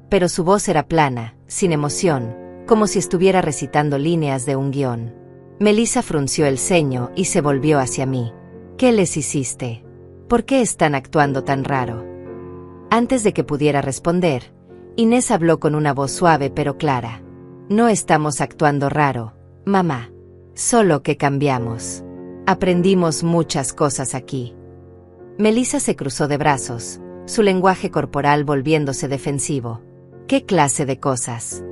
A: Pero su voz era plana, sin emoción, como si estuviera recitando líneas de un guión. Melissa frunció el ceño y se volvió hacia mí. ¿Qué les hiciste? ¿Por qué están actuando tan raro? Antes de que pudiera responder, Inés habló con una voz suave pero clara. No estamos actuando raro, mamá. Solo que cambiamos. Aprendimos muchas cosas aquí. Melissa se cruzó de brazos, su lenguaje corporal volviéndose defensivo. ¿Qué clase de cosas?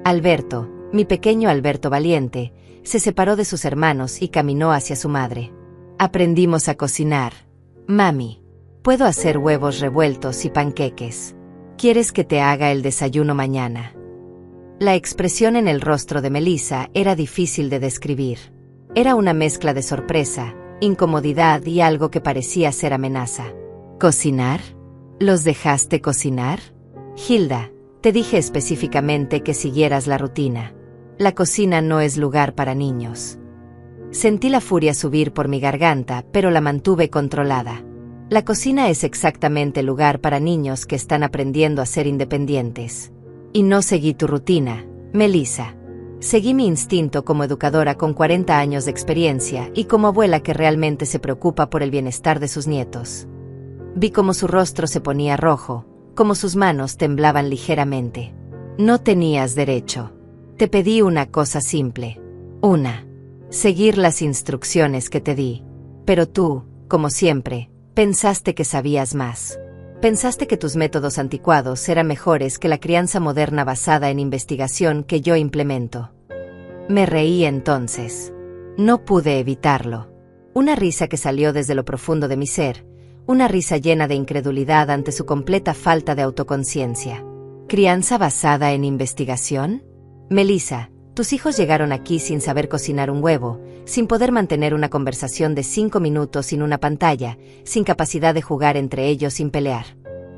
A: Alberto, mi pequeño Alberto valiente, se separó de sus hermanos y caminó hacia su madre. Aprendimos a cocinar. Mami, puedo hacer huevos revueltos y panqueques. ¿Quieres que te haga el desayuno mañana? La expresión en el rostro de Melissa era difícil de describir. Era una mezcla de sorpresa, incomodidad y algo que parecía ser amenaza. ¿Cocinar? ¿Los dejaste cocinar? Hilda, te dije específicamente que siguieras la rutina. La cocina no es lugar para niños. Sentí la furia subir por mi garganta, pero la mantuve controlada. La cocina es exactamente el lugar para niños que están aprendiendo a ser independientes. Y no seguí tu rutina, Melissa. Seguí mi instinto como educadora con 40 años de experiencia y como abuela que realmente se preocupa por el bienestar de sus nietos. Vi cómo su rostro se ponía rojo, cómo sus manos temblaban ligeramente. No tenías derecho. Te pedí una cosa simple. Seguir las instrucciones que te di. Pero tú, como siempre, pensaste que sabías más. Pensaste que tus métodos anticuados eran mejores que la crianza moderna basada en investigación que yo implemento. Me reí entonces. No pude evitarlo. Una risa que salió desde lo profundo de mi ser, una risa llena de incredulidad ante su completa falta de autoconciencia. ¿Crianza basada en investigación? Melissa, tus hijos llegaron aquí sin saber cocinar un huevo, sin poder mantener una conversación de 5 minutos sin una pantalla, sin capacidad de jugar entre ellos sin pelear.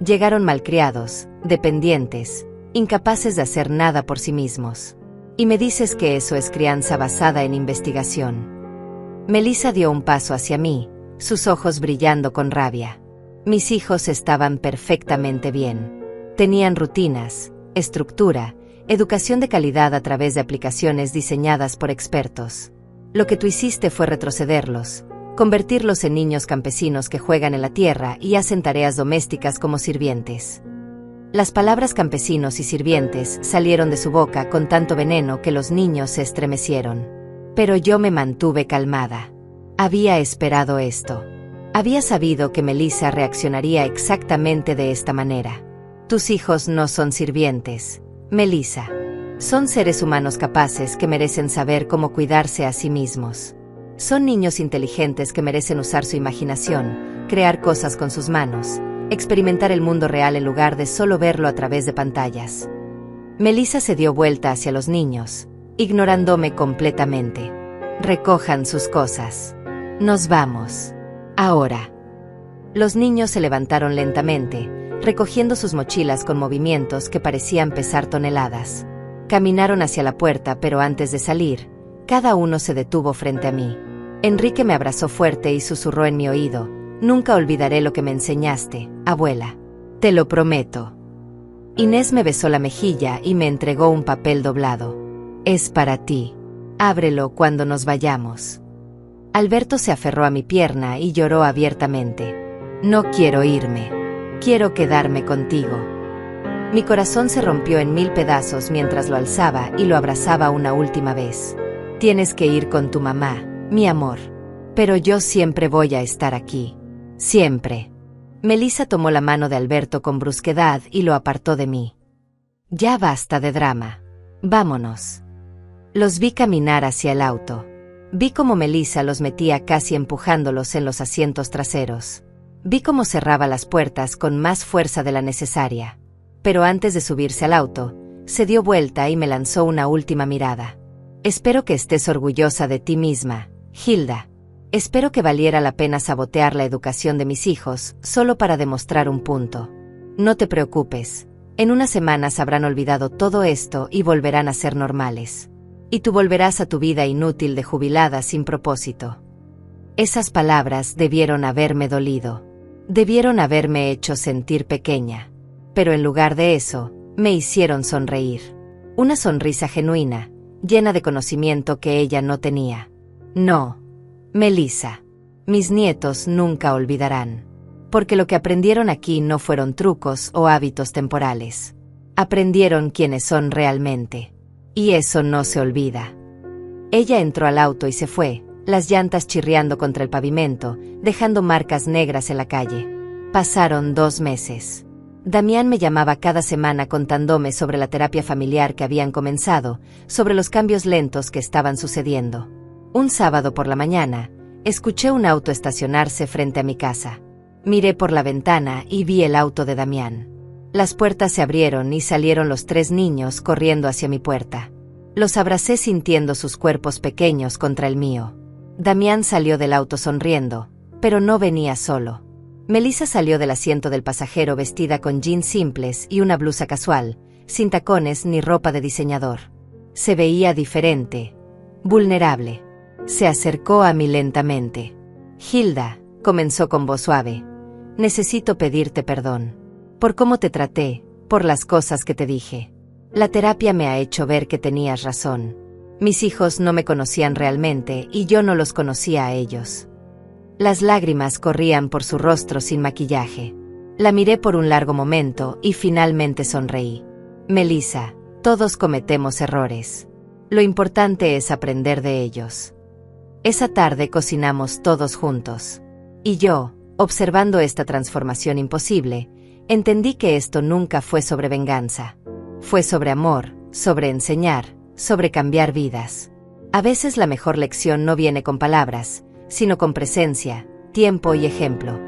A: Llegaron malcriados, dependientes, incapaces de hacer nada por sí mismos. Y me dices que eso es crianza basada en investigación. Melissa dio un paso hacia mí, sus ojos brillando con rabia. Mis hijos estaban perfectamente bien. Tenían rutinas, estructura, educación de calidad a través de aplicaciones diseñadas por expertos. Lo que tú hiciste fue retrocederlos, convertirlos en niños campesinos que juegan en la tierra y hacen tareas domésticas como sirvientes. Las palabras campesinos y sirvientes salieron de su boca con tanto veneno que los niños se estremecieron. Pero yo me mantuve calmada. Había esperado esto. Había sabido que Melissa reaccionaría exactamente de esta manera. Tus hijos no son sirvientes, Melissa. Son seres humanos capaces que merecen saber cómo cuidarse a sí mismos. Son niños inteligentes que merecen usar su imaginación, crear cosas con sus manos, experimentar el mundo real en lugar de solo verlo a través de pantallas. Melissa se dio vuelta hacia los niños, ignorándome completamente. Recojan sus cosas. Nos vamos. Ahora. Los niños se levantaron lentamente, recogiendo sus mochilas con movimientos que parecían pesar toneladas. Caminaron hacia la puerta, pero antes de salir, cada uno se detuvo frente a mí. Enrique me abrazó fuerte y susurró en mi oído: nunca olvidaré lo que me enseñaste, abuela. Te lo prometo. Inés me besó la mejilla y me entregó un papel doblado. Es para ti. Ábrelo cuando nos vayamos. Alberto se aferró a mi pierna y lloró abiertamente. No quiero irme. Quiero quedarme contigo. Mi corazón se rompió en 1000 pedazos mientras lo alzaba y lo abrazaba una última vez. Tienes que ir con tu mamá, mi amor. Pero yo siempre voy a estar aquí. Siempre. Melissa tomó la mano de Alberto con brusquedad y lo apartó de mí. Ya basta de drama. Vámonos. Los vi caminar hacia el auto. Vi cómo Melissa los metía casi empujándolos en los asientos traseros. Vi cómo cerraba las puertas con más fuerza de la necesaria. Pero antes de subirse al auto, se dio vuelta y me lanzó una última mirada. Espero que estés orgullosa de ti misma, Hilda. Espero que valiera la pena sabotear la educación de mis hijos solo para demostrar un punto. No te preocupes. En unas semanas habrán olvidado todo esto y volverán a ser normales. Y tú volverás a tu vida inútil de jubilada sin propósito. Esas palabras debieron haberme dolido. Debieron haberme hecho sentir pequeña. Pero en lugar de eso, me hicieron sonreír. Una sonrisa genuina, llena de conocimiento que ella no tenía. No, Melissa. Mis nietos nunca olvidarán. Porque lo que aprendieron aquí no fueron trucos o hábitos temporales. Aprendieron quiénes son realmente. Y eso no se olvida. Ella entró al auto y se fue, las llantas chirriando contra el pavimento, dejando marcas negras en la calle. Pasaron 2 meses. Damián me llamaba cada semana contándome sobre la terapia familiar que habían comenzado, sobre los cambios lentos que estaban sucediendo. Un sábado por la mañana, escuché un auto estacionarse frente a mi casa. Miré por la ventana y vi el auto de Damián. Las puertas se abrieron y salieron los 3 niños corriendo hacia mi puerta. Los abracé sintiendo sus cuerpos pequeños contra el mío. Damián salió del auto sonriendo, pero no venía solo. Melissa salió del asiento del pasajero vestida con jeans simples y una blusa casual, sin tacones ni ropa de diseñador. Se veía diferente, vulnerable. Se acercó a mí lentamente. Hilda, comenzó con voz suave. Necesito pedirte perdón. Por cómo te traté, por las cosas que te dije. La terapia me ha hecho ver que tenías razón. Mis hijos no me conocían realmente y yo no los conocía a ellos. Las lágrimas corrían por su rostro sin maquillaje. La miré por un largo momento y finalmente sonreí. Melissa, todos cometemos errores. Lo importante es aprender de ellos. Esa tarde cocinamos todos juntos. Y yo, observando esta transformación imposible, entendí que esto nunca fue sobre venganza. Fue sobre amor, sobre enseñar, sobre cambiar vidas. A veces la mejor lección no viene con palabras, sino con presencia, tiempo y ejemplo.